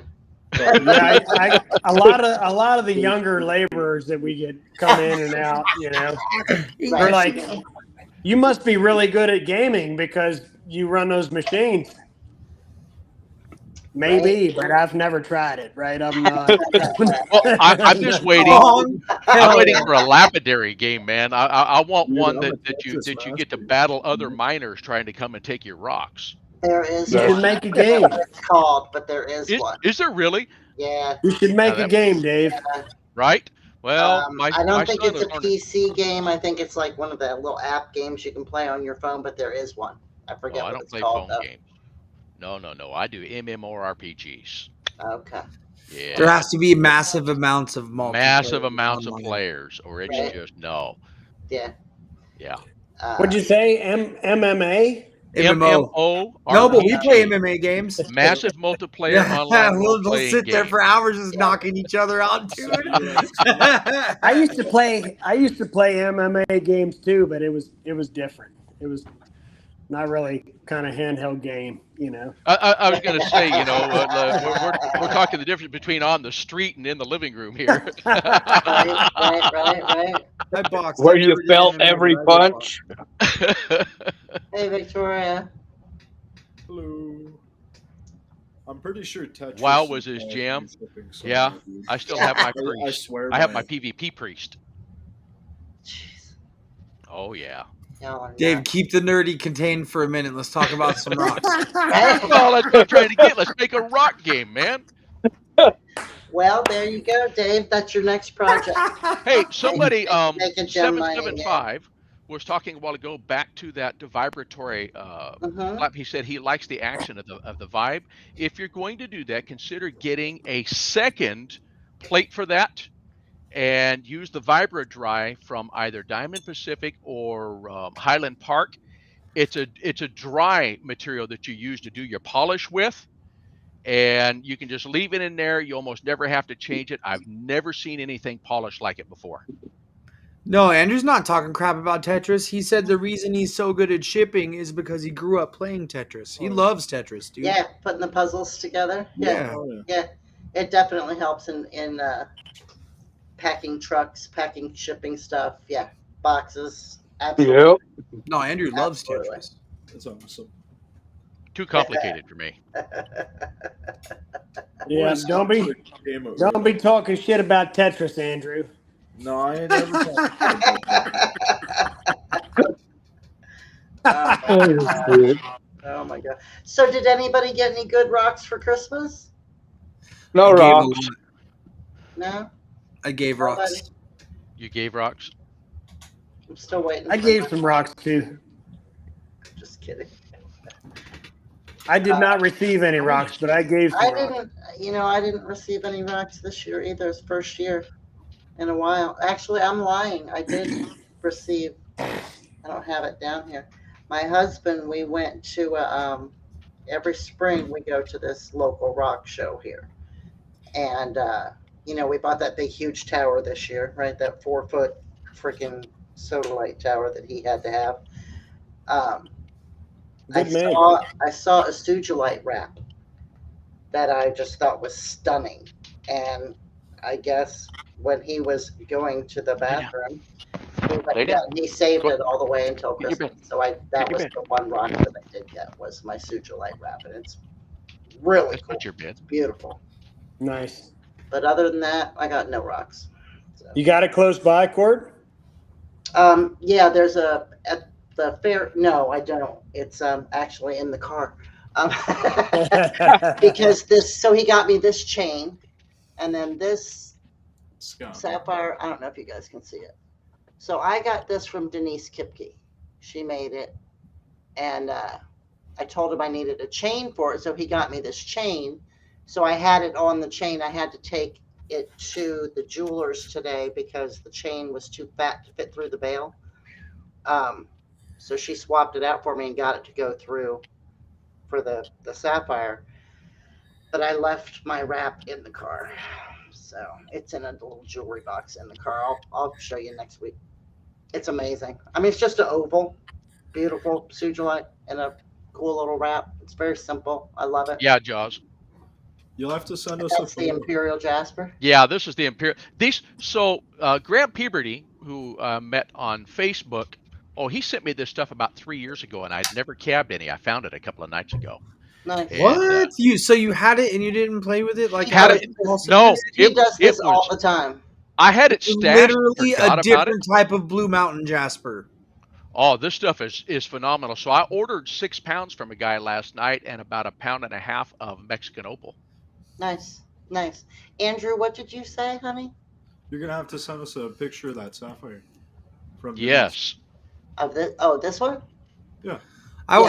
[SPEAKER 7] Yeah, a lot of the younger laborers that we get come in and out, they're like, you must be really good at gaming because you run those machines. Maybe, but I've never tried it. Right? I'm not.
[SPEAKER 1] Well, I'm just waiting. I'm waiting for a lapidary game, man. I want
[SPEAKER 4] Dude,
[SPEAKER 1] one
[SPEAKER 4] I'm
[SPEAKER 1] that
[SPEAKER 4] a
[SPEAKER 1] you
[SPEAKER 4] Texas
[SPEAKER 1] get to
[SPEAKER 4] bastard.
[SPEAKER 1] battle other miners trying to come and take your rocks.
[SPEAKER 3] There is
[SPEAKER 7] You
[SPEAKER 3] one.
[SPEAKER 7] should make a game.
[SPEAKER 3] It's called, but there is one.
[SPEAKER 1] Is there really?
[SPEAKER 3] Yeah.
[SPEAKER 7] You should make a game, Dave.
[SPEAKER 1] Right? Well,
[SPEAKER 3] I don't think
[SPEAKER 1] son
[SPEAKER 3] it's a
[SPEAKER 1] is learning-
[SPEAKER 3] PC game. I think it's like one of the little app games you can play on your phone, but there is one. I forget
[SPEAKER 1] Oh, I
[SPEAKER 3] what
[SPEAKER 1] don't
[SPEAKER 3] it's
[SPEAKER 1] play
[SPEAKER 3] called.
[SPEAKER 1] phone games. No. I do MMORPGs.
[SPEAKER 3] Okay.
[SPEAKER 1] Yeah.
[SPEAKER 5] There has to be massive amounts of multiplayer.
[SPEAKER 1] Massive amounts of
[SPEAKER 5] online.
[SPEAKER 1] players, or it's
[SPEAKER 3] Right.
[SPEAKER 1] just no.
[SPEAKER 3] Yeah.
[SPEAKER 1] Yeah.
[SPEAKER 7] What'd you say? MMA?
[SPEAKER 5] MMO.
[SPEAKER 1] MMO.
[SPEAKER 5] No, but we play
[SPEAKER 1] RPG.
[SPEAKER 5] MMA games.
[SPEAKER 1] Massive multiplayer
[SPEAKER 5] Yeah,
[SPEAKER 1] online
[SPEAKER 5] we'll
[SPEAKER 1] role-playing
[SPEAKER 5] sit there
[SPEAKER 1] game.
[SPEAKER 5] for hours just knocking each other out, dude.
[SPEAKER 7] I used to play MMA games too, but it was different. It was not really kind of handheld game,
[SPEAKER 1] I was going to say, we're talking the difference between on the street and in the living room here.
[SPEAKER 3] Right.
[SPEAKER 5] I boxed.
[SPEAKER 2] Where
[SPEAKER 5] I
[SPEAKER 2] you
[SPEAKER 5] never did
[SPEAKER 2] felt
[SPEAKER 5] MMA,
[SPEAKER 2] every
[SPEAKER 5] but I did
[SPEAKER 2] punch.
[SPEAKER 3] Hey, Victoria.
[SPEAKER 4] Hello. I'm pretty sure Tetris.
[SPEAKER 1] WoW
[SPEAKER 4] and
[SPEAKER 1] was his
[SPEAKER 4] COD
[SPEAKER 1] jam.
[SPEAKER 4] is flipping so
[SPEAKER 1] Yeah,
[SPEAKER 4] hard, dude.
[SPEAKER 1] I still have my
[SPEAKER 4] I
[SPEAKER 1] priest.
[SPEAKER 4] swear.
[SPEAKER 1] I have
[SPEAKER 4] by
[SPEAKER 1] my
[SPEAKER 4] it.
[SPEAKER 1] PvP priest.
[SPEAKER 3] Jeez.
[SPEAKER 1] Oh yeah.
[SPEAKER 3] Y'all are
[SPEAKER 5] Dave,
[SPEAKER 3] nuts.
[SPEAKER 5] keep the nerdy contained for a minute. Let's talk about some rocks.
[SPEAKER 1] Well, that's what I'm trying to get. Let's make a rock game, man.
[SPEAKER 3] Well, there you go, Dave. That's your next project.
[SPEAKER 1] Hey, somebody,
[SPEAKER 3] Make a gem mining
[SPEAKER 1] 775 was talking a while ago back to that vibratory
[SPEAKER 3] Mhm.
[SPEAKER 1] flap. He said he likes the action of the vibe. If you're going to do that, consider getting a second plate for that and use the Vibra Dry from either Diamond Pacific or Highland Park. It's a dry material that you use to do your polish with, and you can just leave it in there. You almost never have to change it. I've never seen anything polished like it before.
[SPEAKER 5] No, Andrew's not talking crap about Tetris. He said the reason he's so good at shipping is because he grew up playing Tetris. He loves Tetris, dude.
[SPEAKER 3] Yeah, putting the puzzles together.
[SPEAKER 5] Yeah.
[SPEAKER 3] Yeah, it definitely helps in packing trucks, packing shipping stuff. Yeah, boxes. Absolutely.
[SPEAKER 2] Yep.
[SPEAKER 5] No, Andrew loves
[SPEAKER 3] Absolutely.
[SPEAKER 5] Tetris.
[SPEAKER 4] That's awesome.
[SPEAKER 1] Too complicated for me.
[SPEAKER 7] Yeah, don't be talking shit about Tetris, Andrew.
[SPEAKER 4] No, I ain't never talking.
[SPEAKER 3] Oh my god! So, did anybody get any good rocks for Christmas?
[SPEAKER 2] No
[SPEAKER 5] I gave a
[SPEAKER 2] rocks.
[SPEAKER 5] lot.
[SPEAKER 3] No,
[SPEAKER 5] I gave
[SPEAKER 3] Nobody?
[SPEAKER 5] rocks.
[SPEAKER 1] You gave rocks?
[SPEAKER 3] I'm still waiting.
[SPEAKER 7] I
[SPEAKER 3] for
[SPEAKER 7] gave
[SPEAKER 3] that.
[SPEAKER 7] some rocks too.
[SPEAKER 3] Just kidding.
[SPEAKER 7] I did not receive any rocks, but I gave some
[SPEAKER 3] I
[SPEAKER 7] rocks.
[SPEAKER 3] didn't. I didn't receive any rocks this year either. It's first year in a while. Actually, I'm lying. I did receive. I don't have it down here. My husband, we went to every spring we go to this local rock show here, and we bought that big huge tower this year, right? That 4-foot freaking sodalite tower that he had to have. I
[SPEAKER 7] Good man.
[SPEAKER 3] saw a sugilite wrap that I just thought was stunning, and I guess when he was going to the bathroom, he saved it all the way until Christmas. So that was the one rock that I did get, was my sugilite wrap, and it's really cool.
[SPEAKER 1] Put your bed.
[SPEAKER 3] It's beautiful.
[SPEAKER 7] Nice.
[SPEAKER 3] But other than that, I got no rocks. So.
[SPEAKER 7] You got it close by, Court?
[SPEAKER 3] Yeah, there's at the fair. No, I don't. It's actually in the car. Because so he got me this chain, and then this sapphire. I don't know if you guys can see it. So I got this from Denise Kipke. She made it, and I told him I needed a chain for it, so he got me this chain. So I had it on the chain. I had to take it to the jeweler's today because the chain was too fat to fit through the bail. So she swapped it out for me and got it to go through for the sapphire. But I left my wrap in the car. So it's in a little jewelry box in the car. I'll show you next week. It's amazing. I mean, it's just an oval, beautiful sugilite and a cool little wrap. It's very simple. I love it.
[SPEAKER 1] Yeah, Jaws.
[SPEAKER 4] You'll have to send us
[SPEAKER 3] That's the Imperial Jasper.
[SPEAKER 1] Yeah, this is the Imperial. Grant Peabody, who met on Facebook, he sent me this stuff about 3 years ago, and I'd never cabbed any. I found it a couple of nights ago.
[SPEAKER 3] Nice.
[SPEAKER 1] And,
[SPEAKER 5] What? You had it and you didn't play with it? Like
[SPEAKER 3] He
[SPEAKER 5] how
[SPEAKER 3] does
[SPEAKER 5] it-
[SPEAKER 3] this-
[SPEAKER 1] No,
[SPEAKER 3] he does this
[SPEAKER 1] it
[SPEAKER 3] all
[SPEAKER 1] was-
[SPEAKER 3] the time.
[SPEAKER 1] I had it stashed.
[SPEAKER 5] literally
[SPEAKER 1] forgot
[SPEAKER 5] a
[SPEAKER 1] about it.
[SPEAKER 5] different type of Blue Mountain Jasper.
[SPEAKER 1] Oh, this stuff is phenomenal. So I ordered 6 pounds from a guy last night and about 1.5 pounds of Mexican opal.
[SPEAKER 3] Nice. Andrew, what did you say, honey?
[SPEAKER 4] You're gonna have to send us a picture of that sapphire. From
[SPEAKER 1] Yes.
[SPEAKER 3] Of this? Oh, this one?
[SPEAKER 5] That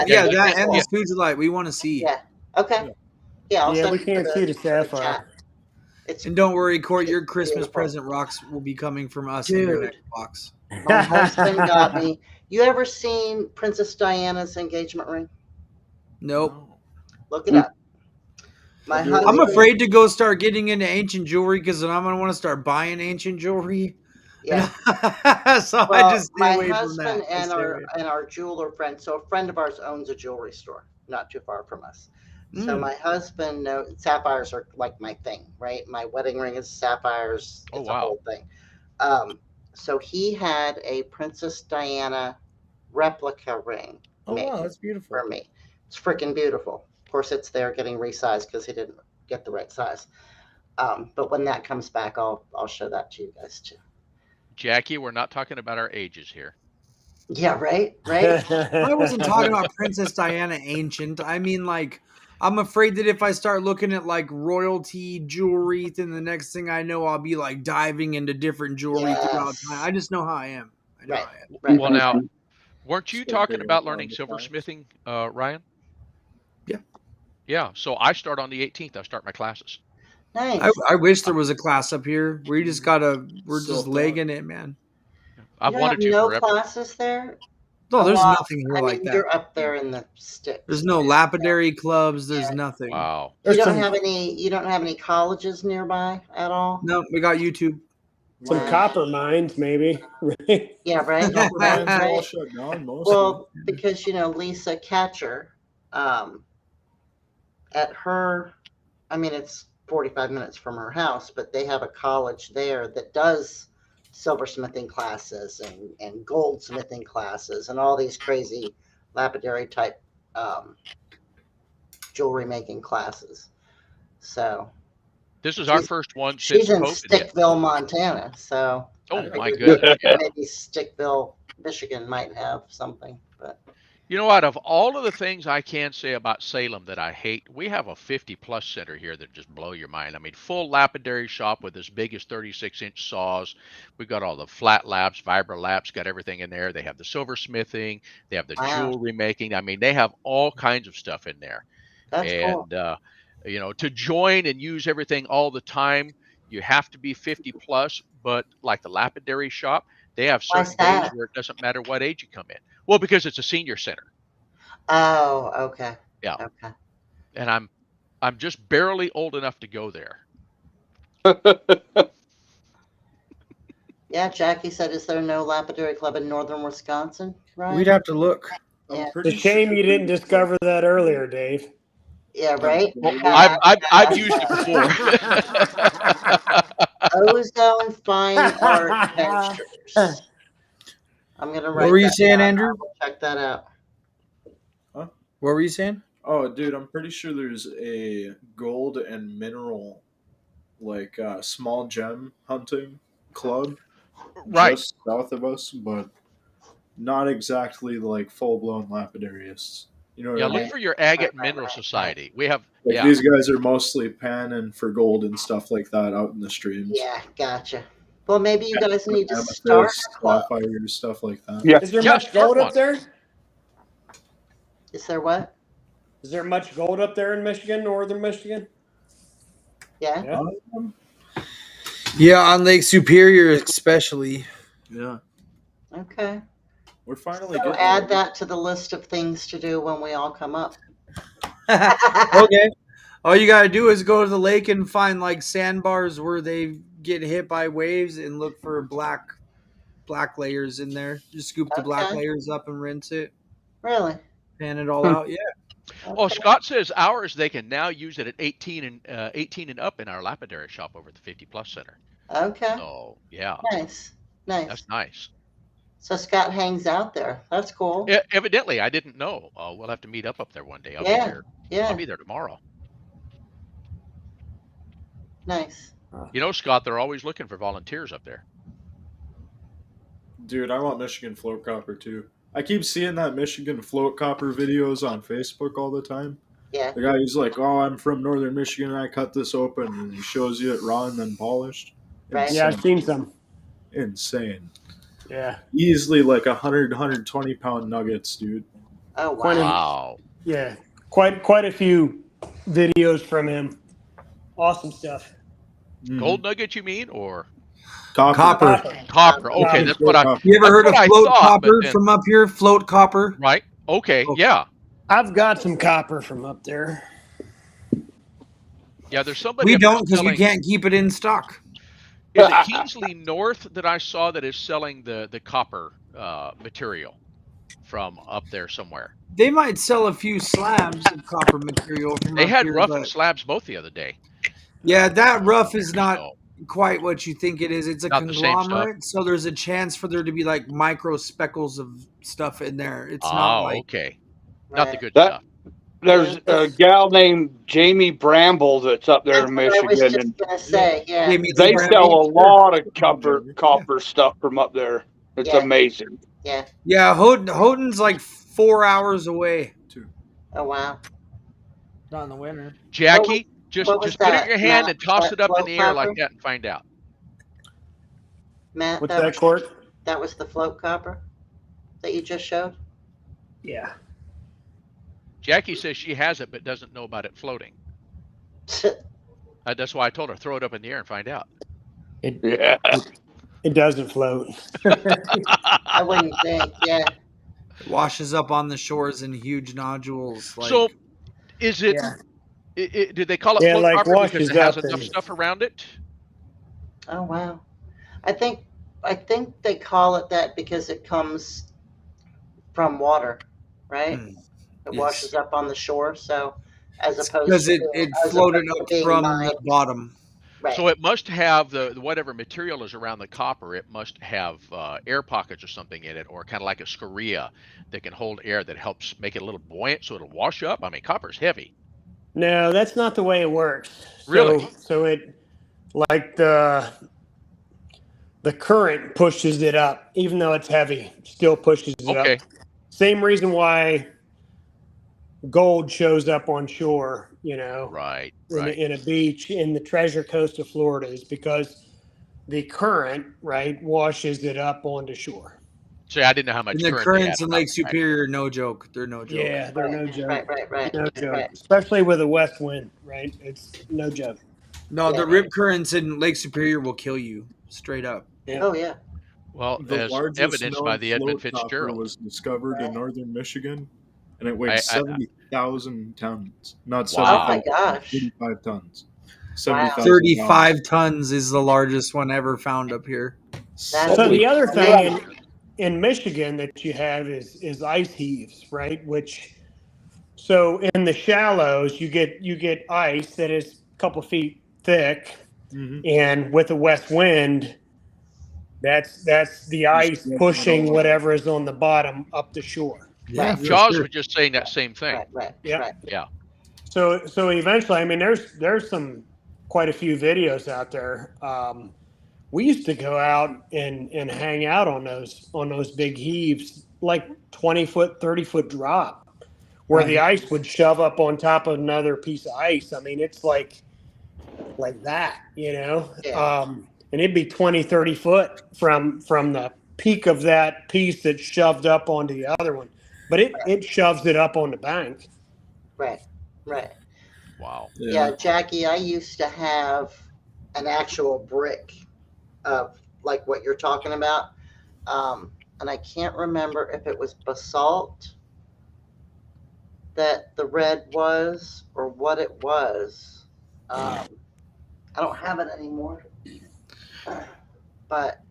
[SPEAKER 1] yeah,
[SPEAKER 5] and
[SPEAKER 1] yeah.
[SPEAKER 5] the Sugilite we want to see.
[SPEAKER 3] Yeah. Okay. Yeah. I'll
[SPEAKER 7] Yeah,
[SPEAKER 3] send
[SPEAKER 7] we
[SPEAKER 3] it
[SPEAKER 7] can't
[SPEAKER 3] to
[SPEAKER 7] see the
[SPEAKER 3] chat.
[SPEAKER 7] sapphire.
[SPEAKER 3] It's
[SPEAKER 5] And don't worry, Court, your Christmas
[SPEAKER 3] beautiful.
[SPEAKER 5] present rocks will be coming from us in your
[SPEAKER 3] Dude.
[SPEAKER 5] next box.
[SPEAKER 3] My husband got me. You ever seen Princess Diana's engagement ring?
[SPEAKER 5] Nope.
[SPEAKER 3] Look it up. My husband.
[SPEAKER 5] I'm afraid to go start getting into ancient jewelry because then I'm gonna want to start buying ancient jewelry.
[SPEAKER 3] Yeah.
[SPEAKER 5] So
[SPEAKER 3] Well,
[SPEAKER 5] I just stay
[SPEAKER 3] my
[SPEAKER 5] away from
[SPEAKER 3] husband
[SPEAKER 5] that.
[SPEAKER 3] and our jeweler friend. So a friend of ours owns a jewelry store not too far from us. So my husband knows sapphires are like my thing, right? My wedding ring is sapphires. It's a whole thing. So he had a Princess Diana replica ring made
[SPEAKER 5] that's beautiful.
[SPEAKER 3] for me. It's freaking beautiful. Of course, it's there getting resized because he didn't get the right size. But when that comes back, I'll show that to you guys too.
[SPEAKER 1] Jackie, we're not talking about our ages here.
[SPEAKER 3] Yeah, right.
[SPEAKER 5] I wasn't talking about Princess Diana ancient. I mean, like, I'm afraid that if I start looking at like royalty jewelry, then the next thing I know, I'll be like diving into different jewelry throughout time. I just know how I am.
[SPEAKER 3] Right.
[SPEAKER 1] Well, now, weren't you talking about learning silversmithing, Ryan?
[SPEAKER 5] Yeah.
[SPEAKER 1] Yeah. So I start on the 18th. I start my classes.
[SPEAKER 3] Nice.
[SPEAKER 5] I wish there was a class up here. We're just
[SPEAKER 4] So
[SPEAKER 5] just
[SPEAKER 4] fun.
[SPEAKER 5] legging it, man.
[SPEAKER 1] I've
[SPEAKER 3] You don't have
[SPEAKER 1] wanted to
[SPEAKER 3] no
[SPEAKER 1] forever.
[SPEAKER 3] classes there?
[SPEAKER 5] No, there's
[SPEAKER 3] Well,
[SPEAKER 5] nothing here
[SPEAKER 3] I
[SPEAKER 5] like
[SPEAKER 3] mean,
[SPEAKER 5] that.
[SPEAKER 3] you're up there in the sticks.
[SPEAKER 5] There's no lapidary clubs. There's nothing.
[SPEAKER 1] Wow.
[SPEAKER 3] You
[SPEAKER 7] There's
[SPEAKER 3] don't
[SPEAKER 7] some,
[SPEAKER 3] have any. You don't have any colleges nearby at all.
[SPEAKER 5] No, we got YouTube.
[SPEAKER 7] some
[SPEAKER 3] Wow.
[SPEAKER 7] copper mines, maybe. Right?
[SPEAKER 3] Yeah, right.
[SPEAKER 4] Copper mines are all
[SPEAKER 3] Right.
[SPEAKER 4] shut down mostly.
[SPEAKER 3] Well, because Lisa Catcher, at her, I mean, it's 45 minutes from her house, but they have a college there that does silversmithing classes and goldsmithing classes and all these crazy lapidary type jewelry making classes. So
[SPEAKER 1] This is our
[SPEAKER 3] She's-
[SPEAKER 1] first one since
[SPEAKER 3] she's in
[SPEAKER 1] COVID hit.
[SPEAKER 3] Stickville, Montana. So
[SPEAKER 1] Oh
[SPEAKER 3] I
[SPEAKER 1] my
[SPEAKER 3] figured
[SPEAKER 1] goodness. Yeah.
[SPEAKER 3] maybe Stickville, Michigan might have something, but
[SPEAKER 1] You know, out of all of the things I can say about Salem that I hate, we have a 50+ center here that just blow your mind. I mean, full lapidary shop with as big as 36-inch saws. We've got all the flat laps, vibra laps, got everything in there. They have the silversmithing, they have the
[SPEAKER 3] Wow.
[SPEAKER 1] jewelry making. I mean, they have all kinds of stuff in there.
[SPEAKER 3] that's cool.
[SPEAKER 1] And to join and use everything all the time, you have to be 50+. But like the lapidary shop, they have
[SPEAKER 3] Why
[SPEAKER 1] certain
[SPEAKER 3] is
[SPEAKER 1] days
[SPEAKER 3] that?
[SPEAKER 1] where it doesn't matter what age you come in. Well, because it's a senior center.
[SPEAKER 3] Oh, okay.
[SPEAKER 1] Yeah.
[SPEAKER 3] Okay.
[SPEAKER 1] And I'm just barely old enough to go there.
[SPEAKER 3] Yeah, Jackie said, "Is there no lapidary club in northern Wisconsin?" Right?
[SPEAKER 5] We'd have to look.
[SPEAKER 3] Yeah.
[SPEAKER 7] It's a shame you didn't discover that earlier, Dave.
[SPEAKER 3] Yeah, right.
[SPEAKER 1] I've used it before.
[SPEAKER 3] Ozone Fine Art Ventures. I'm gonna write.
[SPEAKER 5] What were you
[SPEAKER 3] that
[SPEAKER 5] saying,
[SPEAKER 3] down.
[SPEAKER 5] Andrew?
[SPEAKER 3] I will check that out.
[SPEAKER 5] What were you saying?
[SPEAKER 4] Oh, dude, I'm pretty sure there's a gold and mineral, like small gem hunting club
[SPEAKER 1] Right.
[SPEAKER 4] just south of us, but not exactly like full blown lapidarists. You know what
[SPEAKER 1] Yeah,
[SPEAKER 4] I
[SPEAKER 1] look
[SPEAKER 4] mean?
[SPEAKER 1] for your Agate
[SPEAKER 3] Right,
[SPEAKER 1] Mineral
[SPEAKER 3] right.
[SPEAKER 1] Society. We have,
[SPEAKER 4] Like
[SPEAKER 1] yeah.
[SPEAKER 4] these guys are mostly panning for gold and stuff like that out in the streams.
[SPEAKER 3] Yeah, gotcha. Well, maybe you guys need to start
[SPEAKER 4] Amethyst,
[SPEAKER 3] a club.
[SPEAKER 4] sapphires, stuff like that.
[SPEAKER 2] Yeah.
[SPEAKER 7] Is there
[SPEAKER 1] Yeah,
[SPEAKER 7] much
[SPEAKER 1] start
[SPEAKER 7] gold
[SPEAKER 1] one.
[SPEAKER 7] up there?
[SPEAKER 3] Is there what?
[SPEAKER 7] Is there much gold up there in Michigan, northern Michigan?
[SPEAKER 3] Yeah.
[SPEAKER 7] Yeah.
[SPEAKER 5] Yeah, on Lake Superior especially.
[SPEAKER 4] Yeah.
[SPEAKER 3] Okay.
[SPEAKER 4] We're finally
[SPEAKER 3] So
[SPEAKER 4] getting
[SPEAKER 3] add that to the list of things to do when we all come up.
[SPEAKER 5] Okay. All you gotta do is go to the lake and find like sandbars where they get hit by waves and look for black layers in there. Just scoop the black
[SPEAKER 3] Okay.
[SPEAKER 5] layers up and rinse it,
[SPEAKER 3] Really?
[SPEAKER 5] pan it all out. Yeah.
[SPEAKER 1] Oh,
[SPEAKER 3] Okay.
[SPEAKER 1] Scott says ours, they can now use it at 18 and up in our lapidary shop over at the 50+ center.
[SPEAKER 3] Okay.
[SPEAKER 1] So, yeah,
[SPEAKER 3] Nice. Nice.
[SPEAKER 1] that's nice.
[SPEAKER 3] So Scott hangs out there. That's cool.
[SPEAKER 1] Evidently, I didn't know. We'll have to meet up there one day. I'll be
[SPEAKER 3] Yeah.
[SPEAKER 1] there.
[SPEAKER 3] Yeah.
[SPEAKER 1] I'll be there tomorrow.
[SPEAKER 3] Nice.
[SPEAKER 1] You know, Scott, they're always looking for volunteers up there.
[SPEAKER 4] Dude, I want Michigan float copper too. I keep seeing that Michigan float copper videos on Facebook all the time.
[SPEAKER 3] Yeah.
[SPEAKER 4] The guy who's like, "Oh, I'm from northern Michigan and I cut this open," and he shows you it raw and then polished.
[SPEAKER 3] Right.
[SPEAKER 7] Yeah, I've seen some.
[SPEAKER 4] Insane.
[SPEAKER 7] Yeah.
[SPEAKER 4] Easily like 120 pound nuggets, dude.
[SPEAKER 3] Oh
[SPEAKER 7] Quite a-
[SPEAKER 3] wow.
[SPEAKER 1] Wow.
[SPEAKER 7] Yeah. Quite a few videos from him. Awesome stuff.
[SPEAKER 1] Gold nugget, you mean, or
[SPEAKER 5] Copper.
[SPEAKER 1] copper? Okay, that's what I.
[SPEAKER 5] You ever
[SPEAKER 1] That's
[SPEAKER 5] heard of
[SPEAKER 1] what I
[SPEAKER 5] float
[SPEAKER 1] thought, but
[SPEAKER 5] copper
[SPEAKER 1] then-
[SPEAKER 5] from up here? Float copper.
[SPEAKER 1] Right. Okay. Yeah.
[SPEAKER 7] I've got some copper from up there.
[SPEAKER 1] Yeah. There's somebody.
[SPEAKER 5] We
[SPEAKER 1] up there
[SPEAKER 5] don't because we
[SPEAKER 1] selling-
[SPEAKER 5] can't keep it in stock.
[SPEAKER 1] Is it Kingsley North that I saw that is selling the copper material from up there somewhere?
[SPEAKER 5] They might sell a few slabs of copper material from
[SPEAKER 1] They
[SPEAKER 5] up
[SPEAKER 1] had
[SPEAKER 5] here,
[SPEAKER 1] rough
[SPEAKER 5] but-
[SPEAKER 1] and slabs both the other day.
[SPEAKER 5] Yeah, that rough is not
[SPEAKER 1] So,
[SPEAKER 5] quite what you think it is. It's a
[SPEAKER 1] Not the same
[SPEAKER 5] conglomerate, so there's a chance for there to be like micro speckles of stuff in there. It's not like
[SPEAKER 1] okay. Not the
[SPEAKER 3] Right.
[SPEAKER 1] good
[SPEAKER 2] That-
[SPEAKER 1] stuff.
[SPEAKER 2] There's a gal named Jamie Bramble that's up there
[SPEAKER 3] That's
[SPEAKER 2] in
[SPEAKER 3] what I was
[SPEAKER 2] Michigan,
[SPEAKER 3] just
[SPEAKER 2] and
[SPEAKER 3] gonna say. Yeah.
[SPEAKER 5] Maybe
[SPEAKER 2] they
[SPEAKER 5] brand
[SPEAKER 2] sell a
[SPEAKER 5] names.
[SPEAKER 2] lot of copper stuff from up there. It's
[SPEAKER 3] Yeah.
[SPEAKER 2] amazing.
[SPEAKER 3] Yeah.
[SPEAKER 5] Yeah, Houghton's like 4 hours away.
[SPEAKER 3] Oh wow.
[SPEAKER 5] Not in the winter.
[SPEAKER 1] Jackie, just
[SPEAKER 3] what was
[SPEAKER 1] put it
[SPEAKER 3] that,
[SPEAKER 1] in your hand
[SPEAKER 3] Matt?
[SPEAKER 1] and toss
[SPEAKER 3] That
[SPEAKER 1] it up in
[SPEAKER 3] float
[SPEAKER 1] the air like
[SPEAKER 3] copper?
[SPEAKER 1] that and find out.
[SPEAKER 3] Matt,
[SPEAKER 7] What's
[SPEAKER 3] that
[SPEAKER 7] that, Court?
[SPEAKER 3] was the float copper that you just showed.
[SPEAKER 7] Yeah.
[SPEAKER 1] Jackie says she has it but doesn't know about it floating. That's why I told her throw it up in the air and find out.
[SPEAKER 2] Yeah.
[SPEAKER 7] It doesn't float.
[SPEAKER 3] I wouldn't think. Yeah.
[SPEAKER 5] It washes up on the shores in huge nodules. Like,
[SPEAKER 1] So, is it?
[SPEAKER 5] yeah.
[SPEAKER 1] Did they call it
[SPEAKER 7] Yeah,
[SPEAKER 1] float
[SPEAKER 7] like
[SPEAKER 1] copper because
[SPEAKER 7] washes
[SPEAKER 1] it has
[SPEAKER 7] up
[SPEAKER 1] enough
[SPEAKER 7] and-
[SPEAKER 1] stuff around it?
[SPEAKER 3] Oh wow. I think they call it that because it comes from water, right?
[SPEAKER 5] Mm,
[SPEAKER 3] It
[SPEAKER 5] yes.
[SPEAKER 3] washes up on the shore, so as opposed
[SPEAKER 5] because
[SPEAKER 3] to
[SPEAKER 5] it
[SPEAKER 3] as
[SPEAKER 5] floated
[SPEAKER 3] opposed to
[SPEAKER 5] up
[SPEAKER 3] being
[SPEAKER 5] from
[SPEAKER 3] mined.
[SPEAKER 5] the bottom.
[SPEAKER 3] Right.
[SPEAKER 1] So it must have the whatever material is around the copper. It must have air pockets or something in it, or kind of like a scoria that can hold air that helps make it a little buoyant, so it'll wash up. I mean, copper's heavy.
[SPEAKER 7] No, that's not the way it works.
[SPEAKER 1] Really?
[SPEAKER 7] So it like the current pushes it up, even though it's heavy, still pushes it
[SPEAKER 1] Okay.
[SPEAKER 7] up. Same reason why gold shows up on shore,
[SPEAKER 1] Right.
[SPEAKER 7] in a beach in the Treasure Coast of Florida, is because the current, right, washes it up onto shore.
[SPEAKER 1] See, I didn't know how much
[SPEAKER 5] And the
[SPEAKER 1] current they
[SPEAKER 5] currents
[SPEAKER 1] had
[SPEAKER 5] in
[SPEAKER 1] about
[SPEAKER 5] Lake
[SPEAKER 1] that.
[SPEAKER 5] Superior, no joke. They're no joke.
[SPEAKER 7] Yeah, they're no joke.
[SPEAKER 3] Right.
[SPEAKER 7] No joke.
[SPEAKER 3] Right.
[SPEAKER 7] Especially with a west wind, right? It's no joke.
[SPEAKER 5] No, the
[SPEAKER 3] Yeah.
[SPEAKER 5] rip currents in Lake Superior will kill you straight up.
[SPEAKER 7] Yeah.
[SPEAKER 3] Oh yeah.
[SPEAKER 1] Well,
[SPEAKER 4] The
[SPEAKER 1] as
[SPEAKER 4] largest
[SPEAKER 1] evidenced by
[SPEAKER 4] known
[SPEAKER 1] the Edmund
[SPEAKER 4] float copper
[SPEAKER 1] Fitzgerald.
[SPEAKER 4] was discovered in northern Michigan, and it
[SPEAKER 1] I-
[SPEAKER 4] weighed 70,000 tons. Not
[SPEAKER 1] Wow.
[SPEAKER 3] Oh my
[SPEAKER 4] 75,
[SPEAKER 3] gosh.
[SPEAKER 4] 35 tons.
[SPEAKER 3] Wow.
[SPEAKER 4] 70,000
[SPEAKER 5] 35 tons is the largest one ever found up here.
[SPEAKER 3] That's-
[SPEAKER 7] So the other thing
[SPEAKER 3] Yeah.
[SPEAKER 7] in Michigan that you have is ice heaves, right? So in the shallows you get ice that is a couple feet thick,
[SPEAKER 4] Mhm.
[SPEAKER 7] and with a west wind, that's the ice pushing whatever is on the bottom up the shore.
[SPEAKER 5] Yeah, for
[SPEAKER 1] Jaws
[SPEAKER 5] sure.
[SPEAKER 1] was just saying that same thing.
[SPEAKER 3] Right.
[SPEAKER 7] Yeah.
[SPEAKER 1] Yeah.
[SPEAKER 7] So eventually, I mean, there's some quite a few videos out there. We used to go out and hang out on those big heaves, like 20-foot, 30-foot drop, where the ice would shove up on top of another piece of ice. I mean, it's like that,
[SPEAKER 3] Yeah.
[SPEAKER 7] and it'd be 20, 30 foot from the peak of that piece that shoved up onto the other one, but it shoves it up on the bank.
[SPEAKER 3] Right.
[SPEAKER 1] Wow.
[SPEAKER 3] Yeah, Jackie, I used to have an actual brick of like what you're talking about. And I can't remember if it was basalt that the red was or what it was. I don't have it anymore. But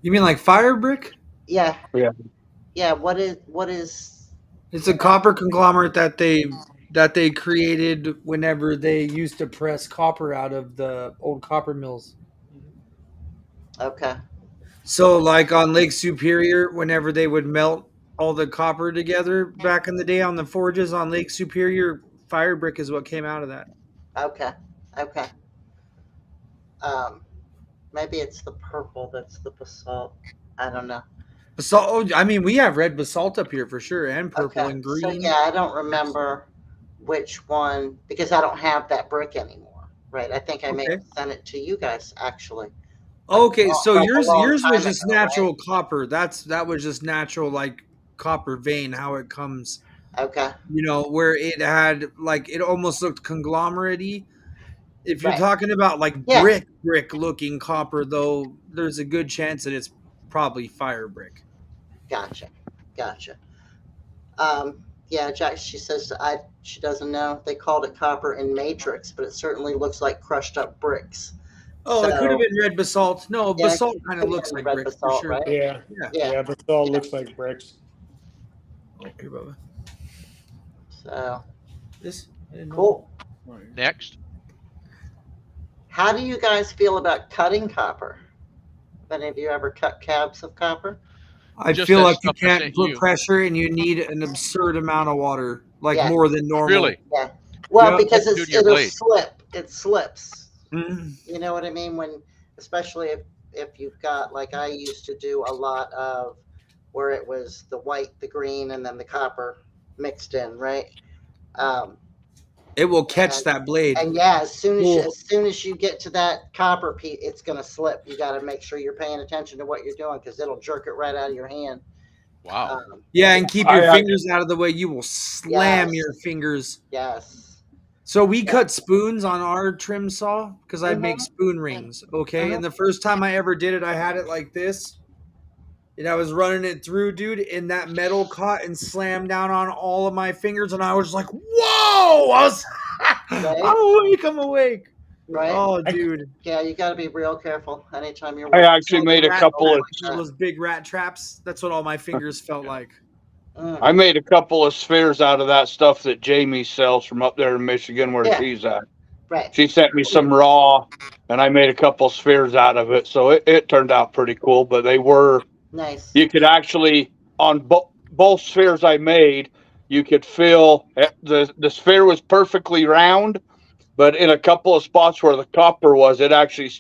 [SPEAKER 5] You mean like fire brick?
[SPEAKER 3] yeah.
[SPEAKER 2] Yeah.
[SPEAKER 3] Yeah, what is
[SPEAKER 5] It's a copper conglomerate that they created whenever they used to press copper out of the old copper mills.
[SPEAKER 3] okay.
[SPEAKER 5] So like on Lake Superior, whenever they would melt all the copper together back in the day on the forges on Lake Superior, fire brick is what came out of that.
[SPEAKER 3] Okay. Maybe it's the purple that's the basalt. I don't know.
[SPEAKER 5] Basalt, I mean, we have red basalt up here for sure, and purple and green.
[SPEAKER 3] So yeah, I don't remember which one because I don't have that brick anymore. Right. I think I may have sent it to you guys actually.
[SPEAKER 5] Okay, so
[SPEAKER 3] Like a
[SPEAKER 5] yours
[SPEAKER 3] long time
[SPEAKER 5] was just
[SPEAKER 3] ago,
[SPEAKER 5] natural copper. That was just natural, like copper vein, how it comes.
[SPEAKER 3] Okay.
[SPEAKER 5] Where it had like it almost looked conglomerate-y. If you're
[SPEAKER 3] Right.
[SPEAKER 5] talking about like
[SPEAKER 3] Yeah.
[SPEAKER 5] brick looking copper, though, there's a good chance that it's probably fire brick.
[SPEAKER 3] Gotcha. Yeah, Jack. She says she doesn't know. They called it copper in matrix, but it certainly looks like crushed up bricks.
[SPEAKER 5] Oh, it
[SPEAKER 3] So-
[SPEAKER 5] could have been red basalt. No,
[SPEAKER 3] Yeah,
[SPEAKER 5] basalt
[SPEAKER 3] it
[SPEAKER 5] kind
[SPEAKER 3] could
[SPEAKER 5] of
[SPEAKER 3] have
[SPEAKER 5] looks
[SPEAKER 3] been
[SPEAKER 5] like
[SPEAKER 3] red
[SPEAKER 5] brick
[SPEAKER 3] basalt,
[SPEAKER 5] for sure.
[SPEAKER 3] right?
[SPEAKER 7] Yeah,
[SPEAKER 3] Yeah.
[SPEAKER 7] but it all looks like bricks.
[SPEAKER 5] Okay, Bubba.
[SPEAKER 3] So
[SPEAKER 5] This I didn't know.
[SPEAKER 3] cool.
[SPEAKER 1] Next.
[SPEAKER 3] How do you guys feel about cutting copper? Have any of you ever cut cabs of copper?
[SPEAKER 5] I
[SPEAKER 1] Just
[SPEAKER 5] feel
[SPEAKER 1] that
[SPEAKER 5] like you
[SPEAKER 1] stuff I
[SPEAKER 5] can't
[SPEAKER 1] sent
[SPEAKER 5] put
[SPEAKER 1] you.
[SPEAKER 5] pressure and you need an absurd amount of water, like
[SPEAKER 3] Yeah.
[SPEAKER 5] more than normal.
[SPEAKER 1] Really?
[SPEAKER 3] Yeah. Well,
[SPEAKER 5] Yeah,
[SPEAKER 3] because
[SPEAKER 1] what you do to your
[SPEAKER 3] it'll
[SPEAKER 1] blade?
[SPEAKER 3] slip. It slips.
[SPEAKER 5] Mhm.
[SPEAKER 3] You know what I mean? Especially if you've got, like I used to do a lot of where it was the white, the green, and then the copper mixed in, right?
[SPEAKER 5] It will catch
[SPEAKER 3] And-
[SPEAKER 5] that blade.
[SPEAKER 3] And yeah, as soon
[SPEAKER 5] Cool.
[SPEAKER 3] as you get to that copper piece, it's gonna slip. You got to make sure you're paying attention to what you're doing because it'll jerk it right out of your hand.
[SPEAKER 1] Wow.
[SPEAKER 5] Yeah, and keep your
[SPEAKER 2] I-
[SPEAKER 5] fingers out of the way. You will slam
[SPEAKER 3] Yes.
[SPEAKER 5] your fingers.
[SPEAKER 3] Yes.
[SPEAKER 5] So we cut spoons on our trim saw because I make spoon rings. Okay. And the first time I ever did it, I had it like this. And I was running it through, dude, and that metal caught and slammed down on all of my fingers. And I was like, whoa! I'm awake.
[SPEAKER 3] Right.
[SPEAKER 5] Oh, dude.
[SPEAKER 3] Yeah, you got to be real careful anytime you're
[SPEAKER 2] I
[SPEAKER 3] working.
[SPEAKER 2] actually made a couple of
[SPEAKER 5] those big rat traps. That's what all my fingers felt like.
[SPEAKER 2] I made a couple of spheres out of that stuff that Jamie sells from up there in Michigan where she's at.
[SPEAKER 3] Right.
[SPEAKER 2] She sent me some raw, and I made a couple spheres out of it. So it turned out pretty cool. But they were
[SPEAKER 3] nice.
[SPEAKER 2] You could actually, on both spheres I made, you could feel the sphere was perfectly round, but in a couple of spots where the copper was, it actually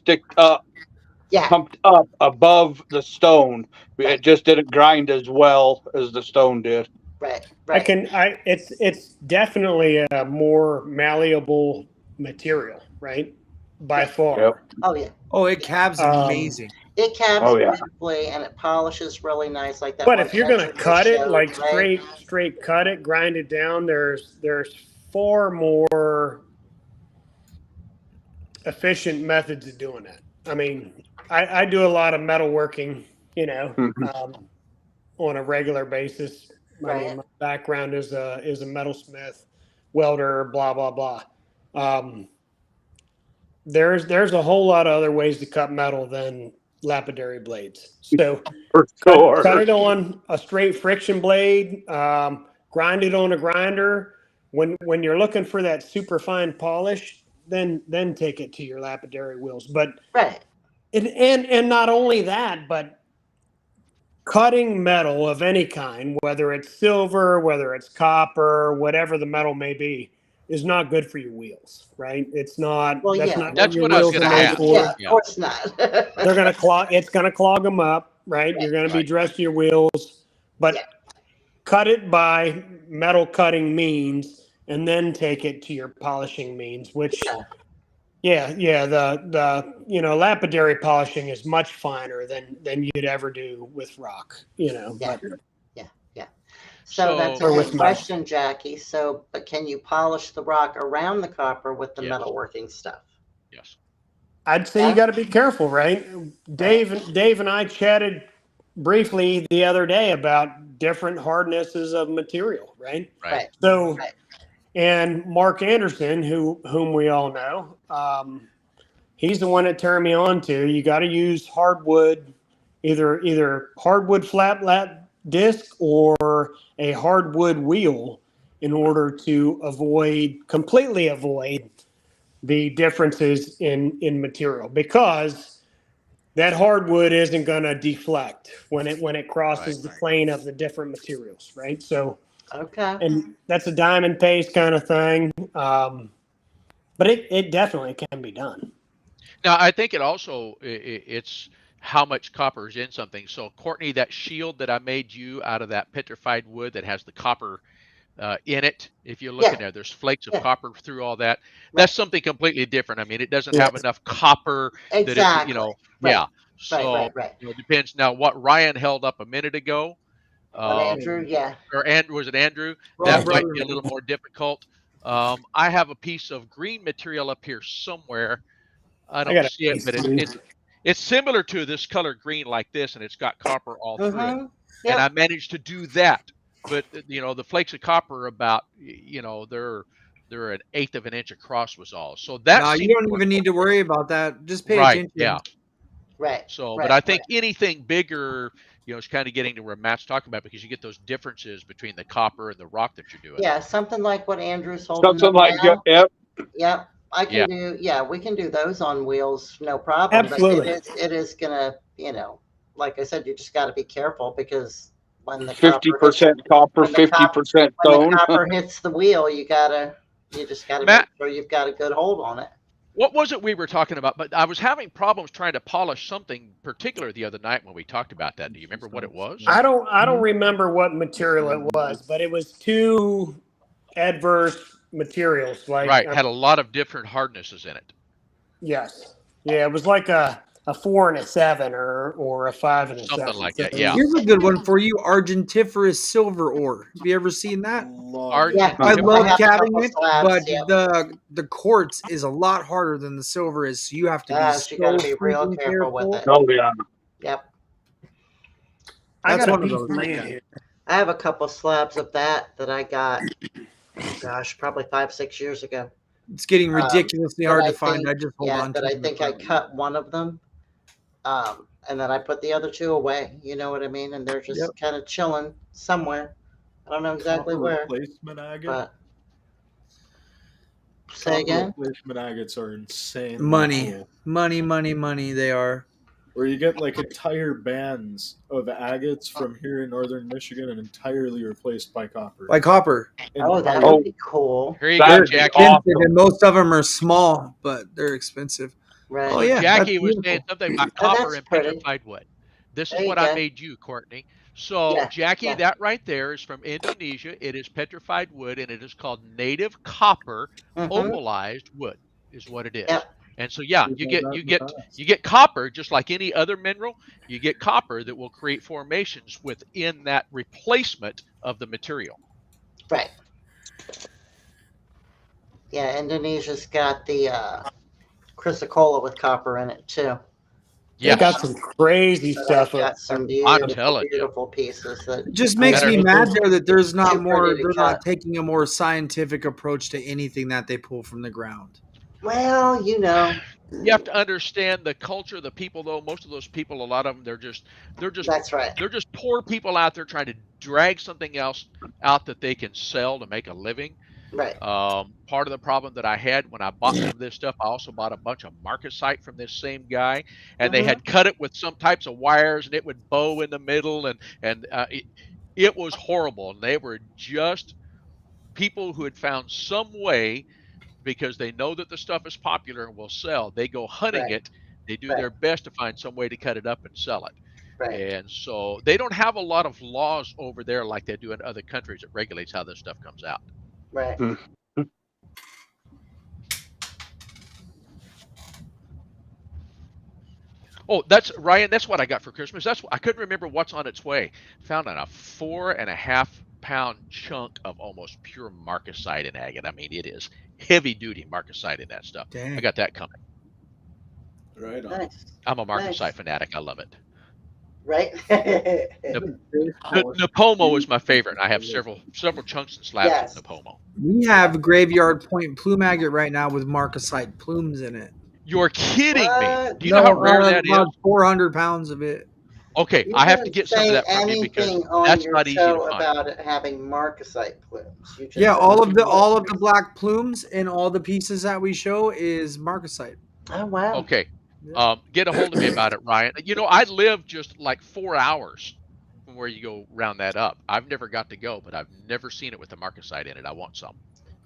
[SPEAKER 2] pumped up above the stone. It just didn't grind as well as the stone did.
[SPEAKER 3] Right.
[SPEAKER 7] It's definitely a more malleable material, right? By far.
[SPEAKER 2] Yep.
[SPEAKER 3] Oh yeah.
[SPEAKER 5] Oh, it cabs amazing.
[SPEAKER 3] It cabs beautifully and it polishes really nice like that.
[SPEAKER 7] But if you're gonna cut it like straight cut it, grind it down, there's far more efficient methods of doing it. I mean, I do a lot of metalworking, on a regular basis. I mean, my background is a metalsmith, welder, blah blah blah. There's a whole lot of other ways to cut metal than lapidary blades. So cut it on a straight friction blade, grind it on a grinder. When you're looking for that super fine polish, then take it to your lapidary wheels. But and not only that, but cutting metal of any kind, whether it's silver, whether it's copper, whatever the metal may be, is not good for your wheels, right? It's not.
[SPEAKER 3] Well,
[SPEAKER 1] that's what I was going to ask.
[SPEAKER 3] Yeah, of course not.
[SPEAKER 7] They're going to clog. It's going to clog them up, right? You're going to be dressing your wheels, but cut it by metal cutting means, and then take it to your polishing means. Which, the lapidary polishing is much finer than you'd ever do with rock.
[SPEAKER 3] So that's a good question, Jackie. But can you polish the rock around the copper with the metalworking stuff?
[SPEAKER 1] Yes.
[SPEAKER 7] I'd say you got to be careful, right? Dave and I chatted briefly the other day about different hardnesses of material, right?
[SPEAKER 1] Right.
[SPEAKER 7] So, and Mark Anderson, whom we all know, he's the one that turned me on to. You got to use hardwood, either hardwood flat disc or a hardwood wheel in order to completely avoid the differences in material, because that hardwood isn't going to deflect when it crosses the plane of the different materials, right? So and that's a diamond paste kind of thing, but it definitely can be done.
[SPEAKER 1] Now I think it's how much copper is in something. So Courtney, that shield that I made you out of that petrified wood that has the copper in it, if you look in there, there's flakes of copper through all that. That's something completely different. I mean, it doesn't have enough copper that it, So it depends. Now, what Ryan held up a minute ago,
[SPEAKER 3] Andrew,
[SPEAKER 1] or was it Andrew? That might be a little more difficult. I have a piece of green material up here somewhere. I don't see it, but it's similar to this color green like this, and it's got copper all through it. And I managed to do that. But, the flakes of copper are about, they're 1/8 of an inch across was all. So that's...
[SPEAKER 5] you don't even need to worry about that. Just pay attention.
[SPEAKER 1] Yeah.
[SPEAKER 3] Right.
[SPEAKER 1] So, but I think anything bigger, is kind of getting to where Matt's talking about, because you get those differences between the copper and the rock that you're doing.
[SPEAKER 3] Yeah, something like what Andrew's holding.
[SPEAKER 2] Something like that.
[SPEAKER 3] Yep. I can do, we can do those on wheels, no problem.
[SPEAKER 7] Absolutely.
[SPEAKER 3] But it is gonna, like I said, you just got to be careful, because when the
[SPEAKER 2] 50% copper, 50% stone.
[SPEAKER 3] When the copper hits the wheel, you just gotta make sure you've got a good hold on it.
[SPEAKER 1] What was it we were talking about? But I was having problems trying to polish something particular the other night when we talked about that. Do you remember what it was?
[SPEAKER 7] I don't remember what material it was, but it was two adverse materials. Had a
[SPEAKER 1] lot of different hardnesses in it.
[SPEAKER 7] Yes. Yeah, it was like a a 4 and a 7 or a 5 and a
[SPEAKER 1] Something
[SPEAKER 7] 7.
[SPEAKER 1] like that, yeah.
[SPEAKER 5] Here's a good one for you: argentiferous silver ore. Have you ever seen that?
[SPEAKER 3] Yeah,
[SPEAKER 5] I love
[SPEAKER 3] have a
[SPEAKER 5] cabbing
[SPEAKER 3] couple
[SPEAKER 5] it,
[SPEAKER 3] slabs,
[SPEAKER 5] but
[SPEAKER 3] yeah.
[SPEAKER 5] the quartz is a lot harder than the silver is. So you have to be
[SPEAKER 3] Yes, you gotta be real
[SPEAKER 5] freaking
[SPEAKER 3] careful with it.
[SPEAKER 2] Oh yeah.
[SPEAKER 3] Yep.
[SPEAKER 7] I
[SPEAKER 5] That's
[SPEAKER 7] got a
[SPEAKER 5] one of
[SPEAKER 7] piece
[SPEAKER 5] those.
[SPEAKER 7] of land here.
[SPEAKER 3] I have a couple slabs of that I got, gosh, probably 5-6 years ago.
[SPEAKER 5] It's getting ridiculously
[SPEAKER 3] That
[SPEAKER 5] hard
[SPEAKER 3] I
[SPEAKER 5] to find.
[SPEAKER 3] think-
[SPEAKER 5] I just hold
[SPEAKER 3] yeah,
[SPEAKER 5] on to
[SPEAKER 3] that I
[SPEAKER 5] them.
[SPEAKER 3] think I cut one of them, and then I put the other two away. You know what I mean? And they're just
[SPEAKER 5] Yep.
[SPEAKER 3] kind of chilling somewhere. I don't know exactly where,
[SPEAKER 4] Replacement agate.
[SPEAKER 3] but say again.
[SPEAKER 4] Replacement agates are insane.
[SPEAKER 5] Money,
[SPEAKER 4] Cool.
[SPEAKER 5] money. They are.
[SPEAKER 4] Where you get like entire bands of agates from here in northern Michigan and entirely replaced by copper.
[SPEAKER 5] Like copper.
[SPEAKER 3] Oh, that
[SPEAKER 4] Entire-
[SPEAKER 3] would be cool.
[SPEAKER 1] Here you
[SPEAKER 2] That'd
[SPEAKER 1] go,
[SPEAKER 2] be
[SPEAKER 1] Jackie.
[SPEAKER 2] awesome.
[SPEAKER 5] Expensive, and most of them are small, but they're expensive.
[SPEAKER 3] Right.
[SPEAKER 5] Oh yeah,
[SPEAKER 1] Jackie
[SPEAKER 5] that's
[SPEAKER 1] was
[SPEAKER 5] beautiful.
[SPEAKER 1] saying something about
[SPEAKER 3] Oh,
[SPEAKER 1] copper
[SPEAKER 3] that's
[SPEAKER 1] and
[SPEAKER 3] pretty.
[SPEAKER 1] petrified wood. This
[SPEAKER 3] There
[SPEAKER 1] is
[SPEAKER 3] you
[SPEAKER 1] what I
[SPEAKER 3] go.
[SPEAKER 1] made you, Courtney. So,
[SPEAKER 3] Yeah,
[SPEAKER 1] Jackie,
[SPEAKER 3] yeah.
[SPEAKER 1] that right there is from Indonesia. It is petrified wood, and it is called native copper
[SPEAKER 3] Mhm.
[SPEAKER 1] opalized wood, is what it is.
[SPEAKER 3] Yep.
[SPEAKER 1] And so, yeah,
[SPEAKER 4] We've
[SPEAKER 1] you
[SPEAKER 4] had
[SPEAKER 1] get
[SPEAKER 4] that
[SPEAKER 1] you
[SPEAKER 4] in
[SPEAKER 1] get
[SPEAKER 4] the past.
[SPEAKER 1] you get copper just like any other mineral. You get copper that will create formations within that replacement of the material.
[SPEAKER 3] Right. Yeah, Indonesia's got the chrysocolla with copper in it too.
[SPEAKER 7] They
[SPEAKER 1] Yes.
[SPEAKER 7] got some crazy
[SPEAKER 3] So
[SPEAKER 7] stuff.
[SPEAKER 3] I've got some
[SPEAKER 1] I'm
[SPEAKER 3] beautiful,
[SPEAKER 1] telling you.
[SPEAKER 3] beautiful pieces that
[SPEAKER 5] It just makes
[SPEAKER 1] Better-
[SPEAKER 5] me mad there that there's not
[SPEAKER 3] Too
[SPEAKER 5] more.
[SPEAKER 3] pretty to
[SPEAKER 5] They're not
[SPEAKER 3] cut.
[SPEAKER 5] taking a more scientific approach to anything that they pull from the ground.
[SPEAKER 3] well, you know,
[SPEAKER 1] You have to understand the culture, the people. Though most of those people, a lot of them, they're just
[SPEAKER 3] that's right.
[SPEAKER 1] they're just poor people out there trying to drag something else out that they can sell to make a living.
[SPEAKER 3] Right.
[SPEAKER 1] Part of the problem that I had when I bought some of this stuff, I also bought a bunch of marcasite from this same guy, and they had cut it with some types of wires, and it would bow in the middle, and it was horrible. And they were just people who had found some way, because they know that the stuff is popular and will sell. They go hunting
[SPEAKER 3] Right.
[SPEAKER 1] it. They do
[SPEAKER 3] Right.
[SPEAKER 1] their best to find some way to cut it up and sell it.
[SPEAKER 3] Right.
[SPEAKER 1] And so they don't have a lot of laws over there like they do in other countries that regulates how this stuff comes out.
[SPEAKER 3] Right.
[SPEAKER 1] Oh, that's Ryan. That's what I got for Christmas. I couldn't remember what's on its way. Found on a 4.5 pound chunk of almost pure marcasite in agate. I mean, it is heavy duty marcasite in that stuff.
[SPEAKER 5] Dang.
[SPEAKER 1] I got that coming.
[SPEAKER 4] Right on.
[SPEAKER 3] Nice.
[SPEAKER 1] I'm a marcasite
[SPEAKER 3] Nice.
[SPEAKER 1] fanatic. I love it.
[SPEAKER 3] Right.
[SPEAKER 1] Napomo is my favorite. I have several chunks and slabs
[SPEAKER 3] Yes.
[SPEAKER 1] of Napomo.
[SPEAKER 5] We have graveyard point plume agate right now with marcasite plumes in it.
[SPEAKER 1] You're kidding me.
[SPEAKER 3] What?
[SPEAKER 1] Do you know how rare that is?
[SPEAKER 5] About 400 pounds of it.
[SPEAKER 1] Okay,
[SPEAKER 3] You
[SPEAKER 1] I have to
[SPEAKER 3] didn't
[SPEAKER 1] get some of
[SPEAKER 3] say
[SPEAKER 1] that from you because
[SPEAKER 3] anything on
[SPEAKER 1] that's
[SPEAKER 3] your
[SPEAKER 1] not easy
[SPEAKER 3] show
[SPEAKER 1] to find.
[SPEAKER 3] about it having marcasite plumes. You just
[SPEAKER 5] Yeah,
[SPEAKER 3] said
[SPEAKER 5] all of the
[SPEAKER 3] plumes.
[SPEAKER 5] black plumes and all the pieces that we show is marcasite.
[SPEAKER 3] Oh wow.
[SPEAKER 1] Okay. Get a hold of me about it, Ryan. You know, I live just like 4 hours from where you go round that up. I've never got to go, but I've never seen it with the marcasite in it. I want some.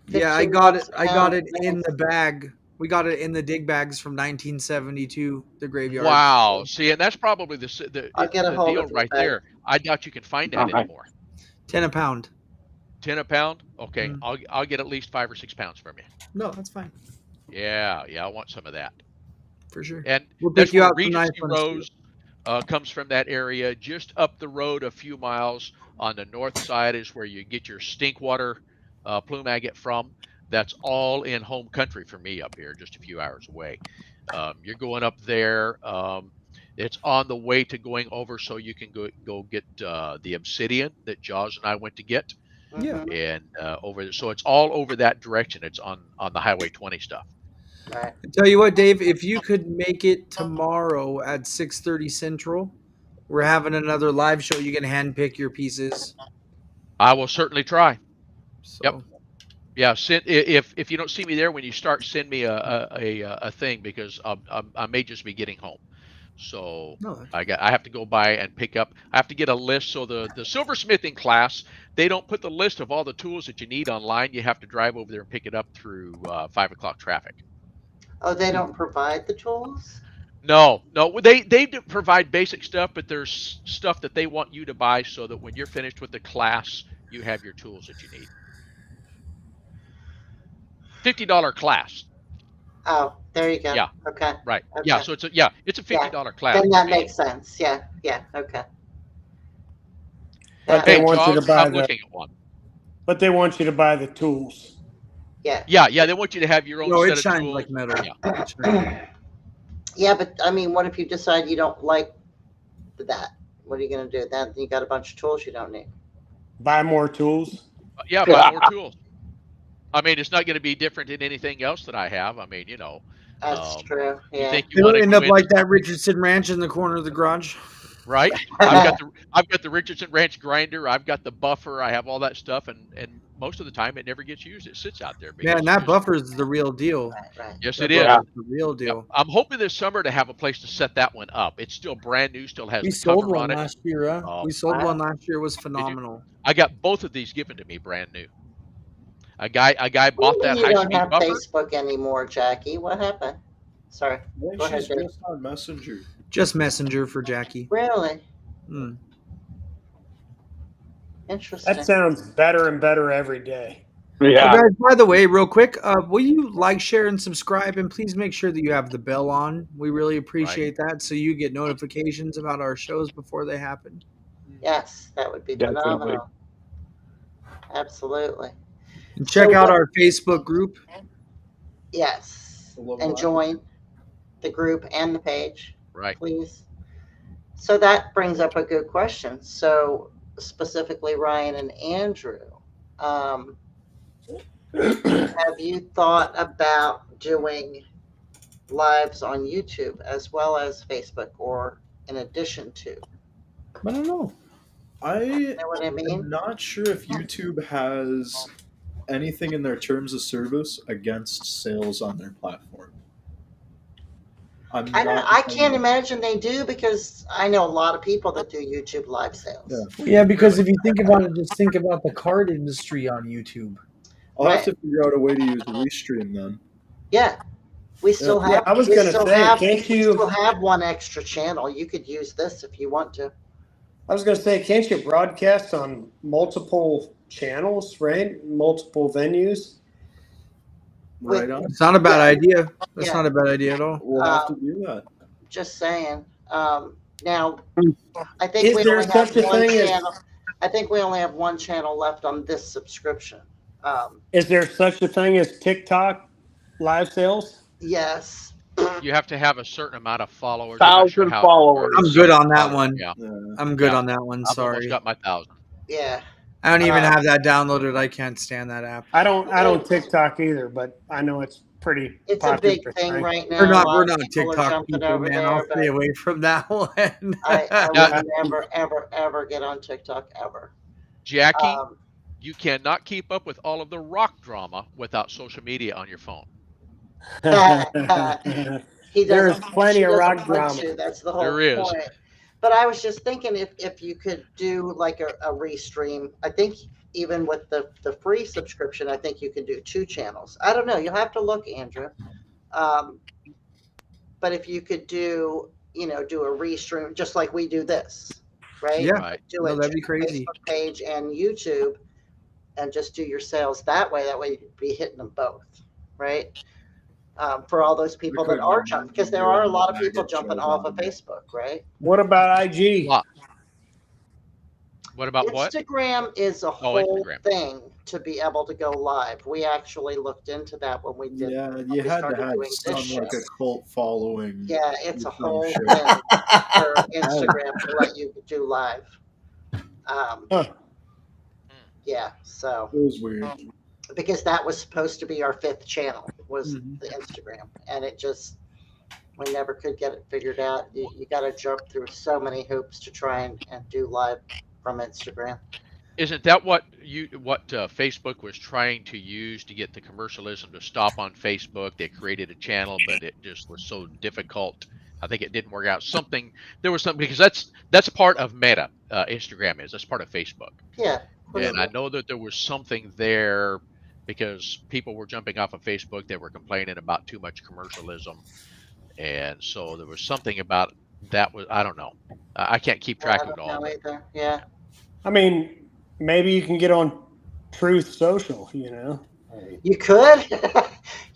[SPEAKER 5] Yeah, I
[SPEAKER 3] 15
[SPEAKER 5] got it.
[SPEAKER 3] bucks a
[SPEAKER 5] I got it
[SPEAKER 3] pound.
[SPEAKER 5] in the bag. We got it in the dig bags from 1972. The graveyard.
[SPEAKER 1] Wow. See, and that's probably
[SPEAKER 3] I'll get a
[SPEAKER 1] the
[SPEAKER 3] hold
[SPEAKER 1] deal
[SPEAKER 3] of it,
[SPEAKER 1] right
[SPEAKER 3] babe.
[SPEAKER 1] there. I doubt you can find that
[SPEAKER 2] Uh-huh.
[SPEAKER 1] anymore.
[SPEAKER 5] 10 a pound.
[SPEAKER 1] 10 a pound? Okay,
[SPEAKER 5] Mm.
[SPEAKER 1] I'll get at least 5 or 6 pounds from you.
[SPEAKER 5] No, that's fine
[SPEAKER 1] Yeah, I want some of that.
[SPEAKER 5] for sure.
[SPEAKER 1] And
[SPEAKER 5] We'll
[SPEAKER 1] that's
[SPEAKER 5] pick you
[SPEAKER 1] where
[SPEAKER 5] out some nice
[SPEAKER 1] Regency
[SPEAKER 5] ones,
[SPEAKER 1] Rose comes from that area. Just up the road a few miles on the north side is where you get your stinkwater plume agate from. That's all in home country for me up here, just a few hours away. You're going up there. It's on the way to going over, so you can go get the obsidian that Jaws and I went to get.
[SPEAKER 5] Yeah.
[SPEAKER 3] Mhm.
[SPEAKER 1] And over there. So it's all over that direction. It's on the Highway 20 stuff.
[SPEAKER 3] Right.
[SPEAKER 5] I tell you what, Dave, if you could make it tomorrow at 6:30 Central, we're having another live show. You can handpick your pieces.
[SPEAKER 1] I will certainly try.
[SPEAKER 5] So,
[SPEAKER 1] Yep. Yeah, if you don't see me there when you start, send me a thing because I may just be getting home. So
[SPEAKER 5] No,
[SPEAKER 1] I have to go by and pick up. I have to get a list. So the silversmithing class, they don't put the list of all the tools that you need online. You have to drive over there and pick it up through 5 o'clock traffic.
[SPEAKER 3] Oh, they don't provide the tools?
[SPEAKER 1] No, they do provide basic stuff, but there's stuff that they want you to buy so that when you're finished with the class, you have your tools that you need. $50 class.
[SPEAKER 3] Oh, there you go.
[SPEAKER 1] Yeah.
[SPEAKER 3] Okay.
[SPEAKER 1] Right.
[SPEAKER 3] Okay.
[SPEAKER 1] Yeah. So it's a $50 class.
[SPEAKER 3] Then that makes sense. Yeah. Yeah. Okay.
[SPEAKER 7] But they
[SPEAKER 1] Hey,
[SPEAKER 7] want you
[SPEAKER 1] Jog,
[SPEAKER 7] to buy
[SPEAKER 1] I'm
[SPEAKER 7] the.
[SPEAKER 1] looking at one.
[SPEAKER 7] But they want you to buy the tools.
[SPEAKER 3] Yeah.
[SPEAKER 1] Yeah. They want you to have your own
[SPEAKER 5] No, it
[SPEAKER 1] set of
[SPEAKER 5] shines
[SPEAKER 1] tools.
[SPEAKER 5] like metal.
[SPEAKER 1] Yeah.
[SPEAKER 3] Yeah, but I mean, what if you decide you don't like that? What are you going to do? Then you got a bunch of tools you don't need.
[SPEAKER 7] Buy more tools.
[SPEAKER 1] Yeah, buy more tools. I mean, it's not going to be different than anything else that I have. I mean,
[SPEAKER 3] That's true.
[SPEAKER 1] You
[SPEAKER 3] Yeah.
[SPEAKER 1] think you
[SPEAKER 5] It'll
[SPEAKER 1] want to
[SPEAKER 5] end
[SPEAKER 1] go
[SPEAKER 5] up
[SPEAKER 1] in,
[SPEAKER 5] like that Richardson Ranch in the corner of the garage.
[SPEAKER 1] right? I've got the Richardson Ranch grinder. I've got the buffer. I have all that stuff, and most of the time it never gets used. It sits out there.
[SPEAKER 5] Yeah, and that buffer is the real deal.
[SPEAKER 3] Right.
[SPEAKER 1] Yes,
[SPEAKER 5] That
[SPEAKER 1] it is.
[SPEAKER 5] buffer is the real deal.
[SPEAKER 1] Yep. I'm hoping this summer to have a place to set that one up. It's still brand new. Still has
[SPEAKER 5] We
[SPEAKER 1] the
[SPEAKER 5] sold
[SPEAKER 1] cover
[SPEAKER 5] one
[SPEAKER 1] on it.
[SPEAKER 5] last year. We sold one last year. It was phenomenal.
[SPEAKER 1] I got both of these given to me brand new. A guy bought that
[SPEAKER 3] You
[SPEAKER 1] high
[SPEAKER 3] don't
[SPEAKER 1] speed
[SPEAKER 3] have
[SPEAKER 1] buffer.
[SPEAKER 3] Facebook anymore, Jackie. What happened? Sorry. Go ahead,
[SPEAKER 4] She's
[SPEAKER 3] Dave.
[SPEAKER 4] just on Messenger.
[SPEAKER 5] Just Messenger for Jackie.
[SPEAKER 3] Really
[SPEAKER 5] Mm.
[SPEAKER 3] interesting.
[SPEAKER 7] That sounds better and better every day.
[SPEAKER 2] Yeah.
[SPEAKER 5] Oh, guys, by the way, real quick, will you like, share, and subscribe? And please make sure that you have the bell on. We really appreciate that, so you get notifications about our shows before they happen.
[SPEAKER 3] Yes, that would be
[SPEAKER 2] Definitely.
[SPEAKER 3] phenomenal. Absolutely.
[SPEAKER 5] And check
[SPEAKER 3] So
[SPEAKER 5] out
[SPEAKER 3] what-
[SPEAKER 5] our Facebook group.
[SPEAKER 3] Yes.
[SPEAKER 4] Love
[SPEAKER 3] And
[SPEAKER 4] that.
[SPEAKER 3] join the group and the page,
[SPEAKER 1] Right.
[SPEAKER 3] please. So that brings up a good question. So specifically, Ryan and Andrew, have you thought about doing lives on YouTube as well as Facebook, or in addition to?
[SPEAKER 5] I don't know.
[SPEAKER 4] I
[SPEAKER 3] You know what I mean?
[SPEAKER 4] am not sure if YouTube has anything in their terms of service against sales on their platform.
[SPEAKER 3] I can't imagine they do, because I know a lot of people that do YouTube live sales.
[SPEAKER 4] Yeah.
[SPEAKER 5] Yeah, because if you think about it, just think about the card industry on YouTube.
[SPEAKER 4] I'll have to figure out a way to use Restream then.
[SPEAKER 3] Yeah. We still
[SPEAKER 7] Yeah,
[SPEAKER 3] have.
[SPEAKER 7] I was
[SPEAKER 3] we
[SPEAKER 7] gonna
[SPEAKER 3] still
[SPEAKER 7] say,
[SPEAKER 3] have-
[SPEAKER 7] can't
[SPEAKER 3] we
[SPEAKER 7] you-
[SPEAKER 3] still have one extra channel? You could use this if you want to.
[SPEAKER 7] I was going to say, can't you broadcast on multiple channels, right? Multiple venues?
[SPEAKER 4] Right on.
[SPEAKER 5] It's not a bad
[SPEAKER 3] Yeah.
[SPEAKER 5] idea. That's
[SPEAKER 3] Yeah.
[SPEAKER 5] not a bad idea at all.
[SPEAKER 4] We'll have to do that.
[SPEAKER 3] Just saying. Now, I think
[SPEAKER 7] Is
[SPEAKER 3] we
[SPEAKER 7] there
[SPEAKER 3] only have
[SPEAKER 7] such a
[SPEAKER 3] one
[SPEAKER 7] thing as-
[SPEAKER 3] channel. I think we only have one channel left on this subscription.
[SPEAKER 7] Is there such a thing as TikTok live sales?
[SPEAKER 3] Yes.
[SPEAKER 1] You have to have a certain amount of followers. I'm not sure
[SPEAKER 2] 1,000
[SPEAKER 1] how it
[SPEAKER 2] followers.
[SPEAKER 1] works.
[SPEAKER 5] I'm good on that one.
[SPEAKER 1] Yeah.
[SPEAKER 5] I'm good
[SPEAKER 1] Yeah.
[SPEAKER 5] on that one.
[SPEAKER 1] I've
[SPEAKER 5] Sorry.
[SPEAKER 1] almost got my 1,000.
[SPEAKER 3] Yeah.
[SPEAKER 5] I don't even
[SPEAKER 3] Uh,
[SPEAKER 5] have that downloaded. I can't stand that app.
[SPEAKER 7] I don't TikTok either, but I know it's pretty
[SPEAKER 3] It's a
[SPEAKER 7] popular.
[SPEAKER 3] big thing right now.
[SPEAKER 5] We're
[SPEAKER 3] A
[SPEAKER 5] not
[SPEAKER 3] lot of
[SPEAKER 5] not
[SPEAKER 3] people are
[SPEAKER 5] TikTok
[SPEAKER 3] jumping
[SPEAKER 5] people,
[SPEAKER 3] over
[SPEAKER 5] man.
[SPEAKER 3] there,
[SPEAKER 5] I'll
[SPEAKER 3] but
[SPEAKER 5] stay away from that one.
[SPEAKER 3] I
[SPEAKER 1] Yeah.
[SPEAKER 3] would never, ever, ever get on TikTok
[SPEAKER 1] Jackie,
[SPEAKER 3] ever.
[SPEAKER 1] you cannot keep up with all of the rock drama without social media on your phone.
[SPEAKER 3] He
[SPEAKER 7] There's
[SPEAKER 3] doesn't-
[SPEAKER 7] plenty
[SPEAKER 3] she
[SPEAKER 7] of
[SPEAKER 3] doesn't
[SPEAKER 7] rock
[SPEAKER 3] want
[SPEAKER 7] drama.
[SPEAKER 3] to. That's the whole
[SPEAKER 1] There is.
[SPEAKER 3] point. But I was just thinking if you could do like a restream. I think even with the free subscription, I think you can do 2 channels. I don't know. You'll have to look, Andrew. But if you could do a restream just like we do this, right?
[SPEAKER 5] Yeah.
[SPEAKER 1] Right.
[SPEAKER 3] Do
[SPEAKER 5] No,
[SPEAKER 3] it
[SPEAKER 5] that'd be
[SPEAKER 3] to
[SPEAKER 5] crazy.
[SPEAKER 3] Facebook page and YouTube, and just do your sales that way. That way you'd be hitting them both, right? For all those people that are jumping, because there are a lot of people jumping off of Facebook, right?
[SPEAKER 7] What about IG?
[SPEAKER 1] Lot. What about what?
[SPEAKER 3] Instagram is a whole
[SPEAKER 1] Instagram.
[SPEAKER 3] thing to be able to go live. We actually looked into that when we did.
[SPEAKER 4] Yeah,
[SPEAKER 3] when
[SPEAKER 4] you
[SPEAKER 3] we
[SPEAKER 4] had
[SPEAKER 3] started
[SPEAKER 4] to have
[SPEAKER 3] doing this
[SPEAKER 4] some like
[SPEAKER 3] show.
[SPEAKER 4] a cult following.
[SPEAKER 3] Yeah, it's a
[SPEAKER 4] some
[SPEAKER 3] whole
[SPEAKER 4] shit.
[SPEAKER 3] thing for Instagram to let you do live. Yeah, so
[SPEAKER 4] It was weird.
[SPEAKER 3] because that was supposed to be our 5th channel was
[SPEAKER 5] Mhm.
[SPEAKER 3] the Instagram, and it just we never could get it figured out. You got to jump through so many hoops to try and do live from Instagram.
[SPEAKER 1] Isn't that what Facebook was trying to use to get the commercialism to stop on Facebook? They created a channel, but it just was so difficult. I think it didn't work out. There was something, because that's a part of Meta. Instagram that's part of Facebook.
[SPEAKER 3] Yeah.
[SPEAKER 1] And I know that there was something there because people were jumping off of Facebook. They were complaining about too much commercialism. And so there was something about that I don't know. I can't keep track of it all.
[SPEAKER 3] Either. Yeah.
[SPEAKER 7] I mean, maybe you can get on Truth Social,
[SPEAKER 3] You could.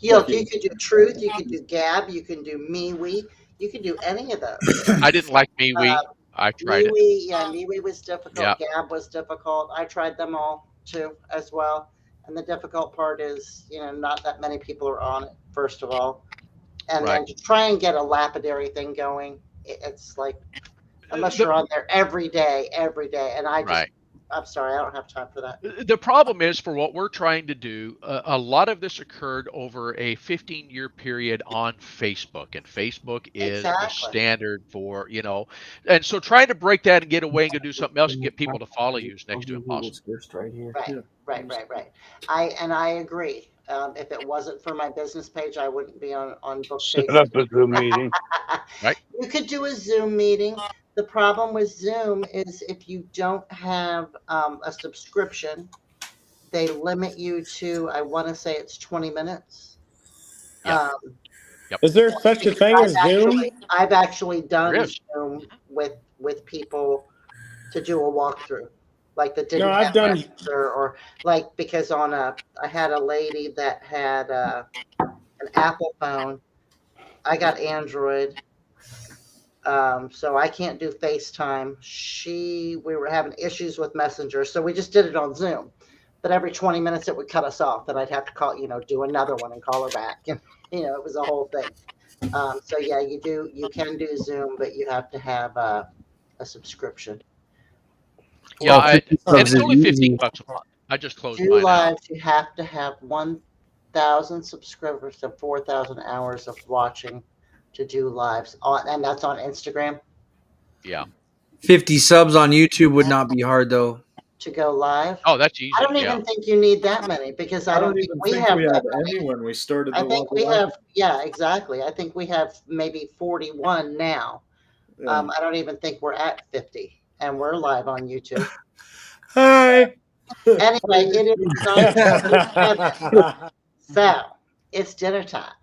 [SPEAKER 3] You could do Truth, you could do Gab, you can do MeWe, you can do any of those.
[SPEAKER 1] I didn't like MeWe. I tried it.
[SPEAKER 3] MeWe was difficult.
[SPEAKER 1] Yeah.
[SPEAKER 3] Gab was difficult. I tried them all too as well. And the difficult part is, not that many people are on it, first of all. And then to try and get a lapidary thing going, it's like, unless you're on there every day. And I'm sorry, I don't have time for that.
[SPEAKER 1] The problem is, for what we're trying to do, a lot of this occurred over a 15-year period on Facebook, and Facebook is the standard for, and so trying to break that and get away and go do something else and get people to follow you is next to impossible.
[SPEAKER 3] Right. I agree. If it wasn't for my business page, I wouldn't be on book
[SPEAKER 2] Set up a Zoom meeting.
[SPEAKER 1] Right.
[SPEAKER 3] You could do a Zoom meeting. The problem with Zoom is if you don't have a subscription, they limit you to, I want to say it's 20 minutes.
[SPEAKER 1] Yep.
[SPEAKER 7] Is there such a thing as Zoom?
[SPEAKER 3] I've actually done Zoom with people to do a walkthrough. Like the didn't have Messenger, or like, because I had a lady that had an Apple phone. I got Android. So I can't do FaceTime. We were having issues with Messenger, so we just did it on Zoom. But every 20 minutes it would cut us off, and I'd have to call, do another one and call her back. And, it was a whole thing. So yeah, you can do Zoom, but you have to have a subscription.
[SPEAKER 1] Yeah, and it's only $15 a month. I just closed mine out.
[SPEAKER 3] Lives, you have to have 1,000 subscribers and 4,000 hours of watching to do lives, and that's on Instagram.
[SPEAKER 1] Yeah.
[SPEAKER 5] 50 subs on YouTube would not be hard though.
[SPEAKER 3] To go live.
[SPEAKER 1] Oh, that's easy.
[SPEAKER 3] I don't even think you need that many, because I don't think we have
[SPEAKER 4] any when we started.
[SPEAKER 3] I think we have. Yeah, exactly. I think we have maybe 41 now. Yeah. I don't even think we're at 50, and we're live on YouTube.
[SPEAKER 5] Hi.
[SPEAKER 3] Anyway, it is time. So it's dinner time.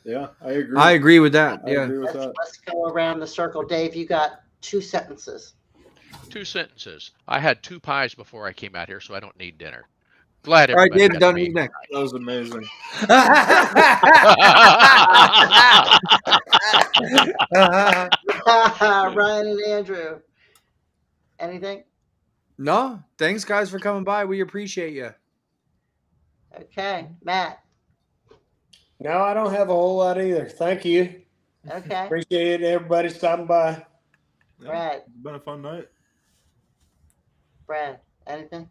[SPEAKER 4] Yeah, I agree.
[SPEAKER 5] I agree with that.
[SPEAKER 3] Let's go around the circle. Dave, you got 2 sentences.
[SPEAKER 1] 2 sentences. I had 2 pies before I came out here, so I don't need dinner. Glad
[SPEAKER 5] everybody. All right,
[SPEAKER 1] Dave,
[SPEAKER 5] done me next.
[SPEAKER 4] That was amazing.
[SPEAKER 3] Ryan and Andrew, anything?
[SPEAKER 5] No, thanks guys for coming by. We appreciate you.
[SPEAKER 3] Okay, Matt.
[SPEAKER 7] No, I don't have a whole lot either. Thank you.
[SPEAKER 3] Okay.
[SPEAKER 7] Appreciate everybody stopping by.
[SPEAKER 3] Brad.
[SPEAKER 4] It's been a fun night.
[SPEAKER 3] Brad, anything?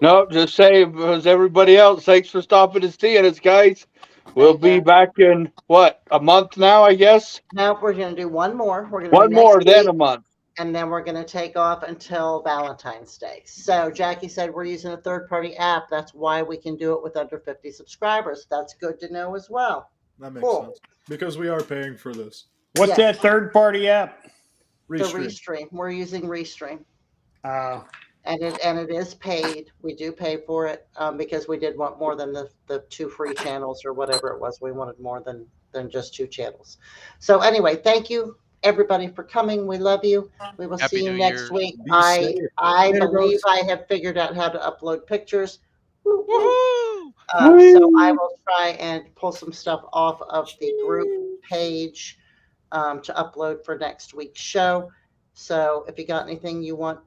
[SPEAKER 2] No, just say, as everybody else, thanks for stopping and seeing us, guys. We'll be back in, a month now, I guess?
[SPEAKER 3] No, we're going to do one more. We're going
[SPEAKER 2] one more, then a month.
[SPEAKER 3] And then we're going to take off until Valentine's Day. So Jackie said we're using a third-party app. That's why we can do it with under 50 subscribers. That's good to know as well.
[SPEAKER 4] That makes sense. Because we are paying for this.
[SPEAKER 7] What's that third-party app?
[SPEAKER 3] The Restream. We're using Restream. And it is paid. We do pay for it because we did want more than the 2 free channels or whatever it was. We wanted more than just 2 channels. So anyway, thank you everybody for coming. We love you. We will see you next week. I believe I have figured out how to upload pictures. So I will try and pull some stuff off of the group page to upload for next week's show. So if you got anything you want,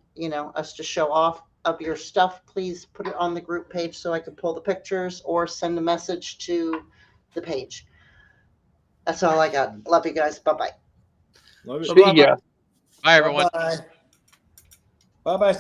[SPEAKER 3] us to show off of your stuff, please put it on the group page so I can pull the pictures or send a message to the page. That's all I got. Love you guys. Bye-bye.
[SPEAKER 4] Love you.
[SPEAKER 2] See ya.
[SPEAKER 1] Bye, everyone.
[SPEAKER 7] Bye-bye.